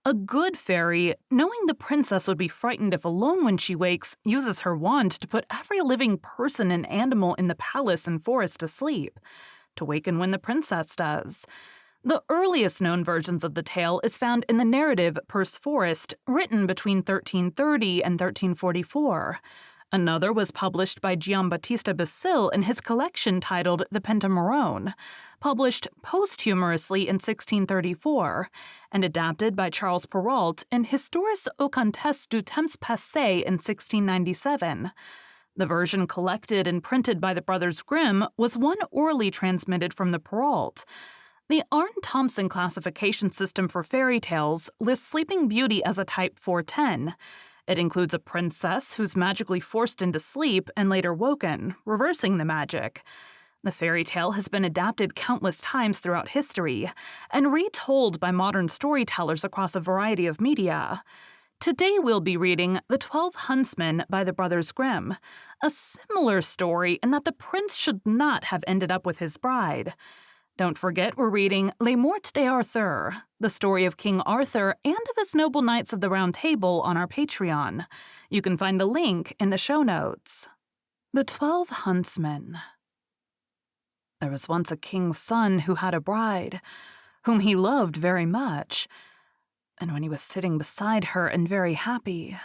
Speaker 1: A good fairy, knowing the princess would be frightened if alone when she wakes, uses her wand to put every living person and animal in the palace and forest to sleep, to waken when the princess does. The earliest known versions of the tale is found in the narrative Perse Forest, written between 1330 and 1344. Another was published by Giambattista Basile in his collection titled The Pentamerone, published posthumously in 1634, and adapted by Charles Perrault in Histories au Contes du Temps Passé in 1697. The version collected and printed by the Brothers Grimm was one orally transmitted from the Perrault. The Arne Thompson classification system for fairy tales lists Sleeping Beauty as a type 410. It includes a princess who's magically forced into sleep and later woken, reversing the magic. The fairy tale has been adapted countless times throughout history and retold by modern storytellers across a variety of media. Today we'll be reading The 12 Huntsmen by the Brothers Grimm, a similar story in that the prince should not have ended up with his bride. Don't forget we're reading Les Morts d'Arthur, the story of King Arthur and of his noble knights of the Round Table on our Patreon. You can find the link in the show notes. The 12 Huntsmen. There was once a king's son who had a bride, whom he loved very much. And when he was sitting beside her and very happy,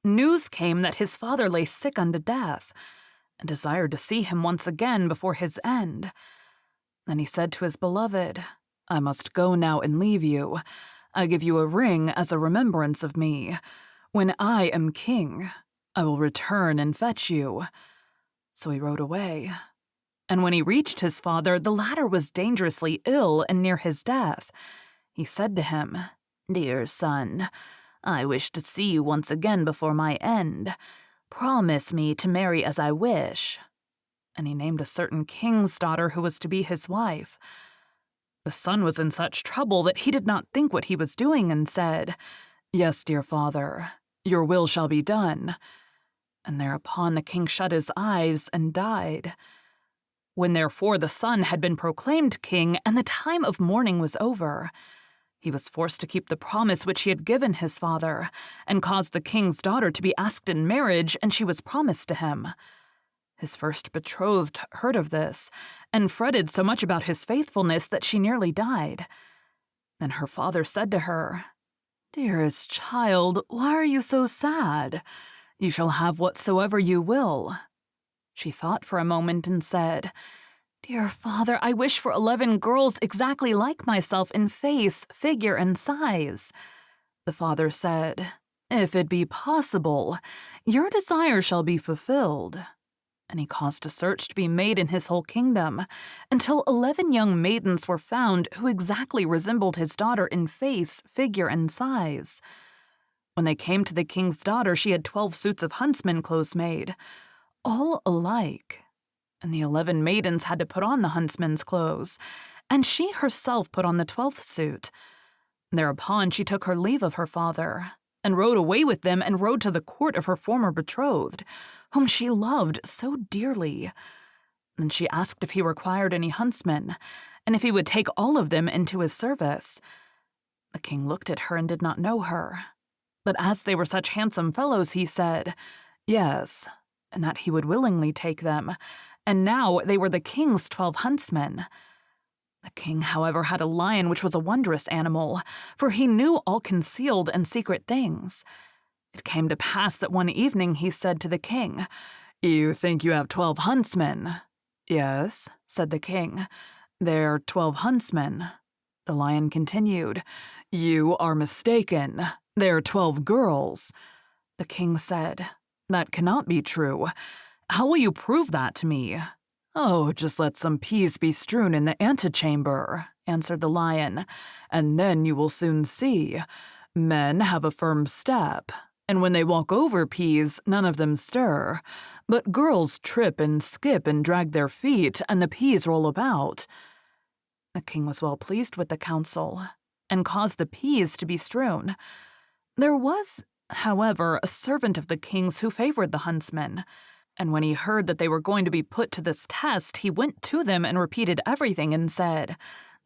Speaker 1: news came that his father lay sick unto death, and desired to see him once again before his end. Then he said to his beloved, I must go now and leave you. I give you a ring as a remembrance of me. When I am king, I will return and fetch you. So he rode away. And when he reached his father, the latter was dangerously ill and near his death. He said to him, Dear son, I wish to see you once again before my end. Promise me to marry as I wish. And he named a certain king's daughter who was to be his wife. The son was in such trouble that he did not think what he was doing and said, Yes, dear father, your will shall be done. And thereupon the king shut his eyes and died. When therefore the son had been proclaimed king and the time of mourning was over, He was forced to keep the promise which he had given his father, and caused the king's daughter to be asked in marriage, and she was promised to him. His first betrothed heard of this, and fretted so much about his faithfulness that she nearly died. Then her father said to her, "Dearest child, why are you so sad? You shall have whatsoever you will." She thought for a moment and said, "Dear father, I wish for 11 girls exactly like myself in face, figure, and size." The father said, "If it be possible, your desire shall be fulfilled." And he caused a search to be made in his whole kingdom, until 11 young maidens were found who exactly resembled his daughter in face, figure, and size. When they came to the king's daughter, she had 12 suits of huntsmen clothes made, all alike. And the 11 maidens had to put on the huntsmen's clothes, and she herself put on the 12th suit. Thereupon she took her leave of her father, and rode away with them and rode to the court of her former betrothed, whom she loved so dearly. Then she asked if he required any huntsmen, and if he would take all of them into his service. The king looked at her and did not know her. But as they were such handsome fellows, he said, "Yes," and that he would willingly take them, and now they were the king's 12 huntsmen. The king, however, had a lion which was a wondrous animal, for he knew all concealed and secret things. It came to pass that one evening he said to the king, "You think you have 12 huntsmen?" "Yes," said the king, "they're 12 huntsmen." The lion continued, "You are mistaken. They're 12 girls." The king said, "That cannot be true. How will you prove that to me?" "Oh, just let some peas be strewn in the antechamber," answered the lion, "and then you will soon see. Men have a firm step, and when they walk over peas, none of them stir. But girls trip and skip and drag their feet, and the peas roll about." The king was well pleased with the counsel, and caused the peas to be strewn. There was, however, a servant of the king's who favored the huntsmen, and when he heard that they were going to be put to this test, he went to them and repeated everything and said,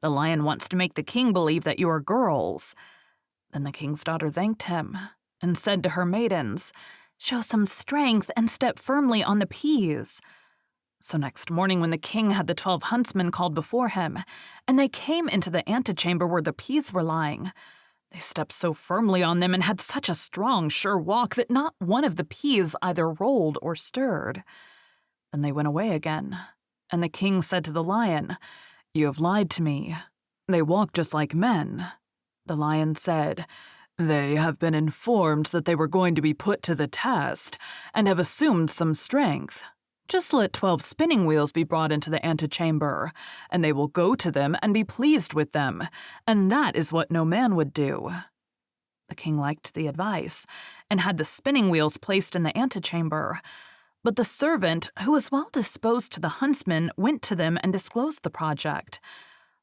Speaker 1: "The lion wants to make the king believe that you are girls." Then the king's daughter thanked him, and said to her maidens, "Show some strength and step firmly on the peas." So next morning when the king had the 12 huntsmen called before him, and they came into the antechamber where the peas were lying, they stepped so firmly on them and had such a strong, sure walk that not one of the peas either rolled or stirred. Then they went away again, and the king said to the lion, "You have lied to me. They walk just like men." The lion said, "They have been informed that they were going to be put to the test, and have assumed some strength. Just let 12 spinning wheels be brought into the antechamber, and they will go to them and be pleased with them, and that is what no man would do." The king liked the advice, and had the spinning wheels placed in the antechamber. But the servant, who was well disposed to the huntsmen, went to them and disclosed the project.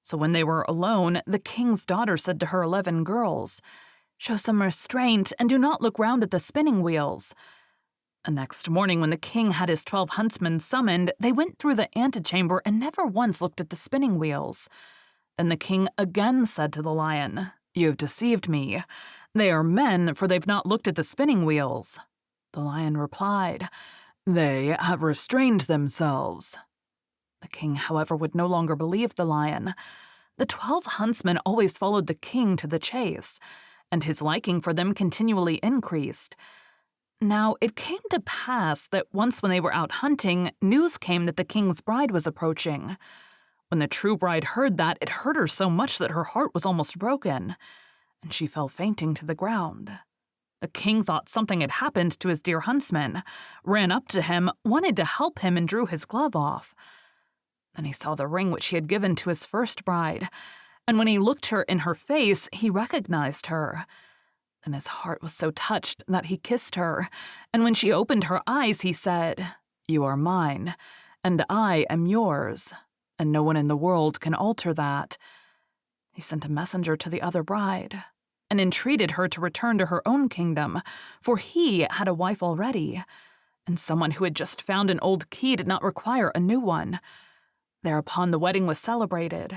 Speaker 1: So when they were alone, the king's daughter said to her 11 girls, "Show some restraint, and do not look round at the spinning wheels." And next morning, when the king had his 12 huntsmen summoned, they went through the antechamber and never once looked at the spinning wheels. Then the king again said to the lion, "You have deceived me. They are men, for they've not looked at the spinning wheels." The lion replied, "They have restrained themselves." The king, however, would no longer believe the lion. The 12 huntsmen always followed the king to the chase, and his liking for them continually increased. Now, it came to pass that once when they were out hunting, news came that the king's bride was approaching. When the true bride heard that, it hurt her so much that her heart was almost broken, and she fell fainting to the ground. The king thought something had happened to his dear huntsman, ran up to him, wanted to help him, and drew his glove off. Then he saw the ring which he had given to his first bride, and when he looked her in her face, he recognized her. And his heart was so touched that he kissed her, and when she opened her eyes, he said, "You are mine, and I am yours, and no one in the world can alter that." He sent a messenger to the other bride, and entreated her to return to her own kingdom, for he had a wife already, and someone who had just found an old key did not require a new one. Thereupon the wedding was celebrated,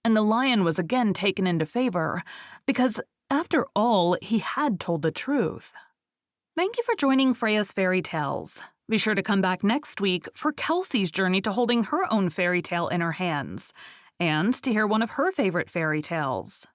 Speaker 1: and the lion was again taken into favor because, after all, he had told the truth. Thank you for joining Freya's Fairy Tales. Be sure to come back next week for Kelsey's journey to holding her own fairy tale in her hands, and to hear one of her favorite fairy tales.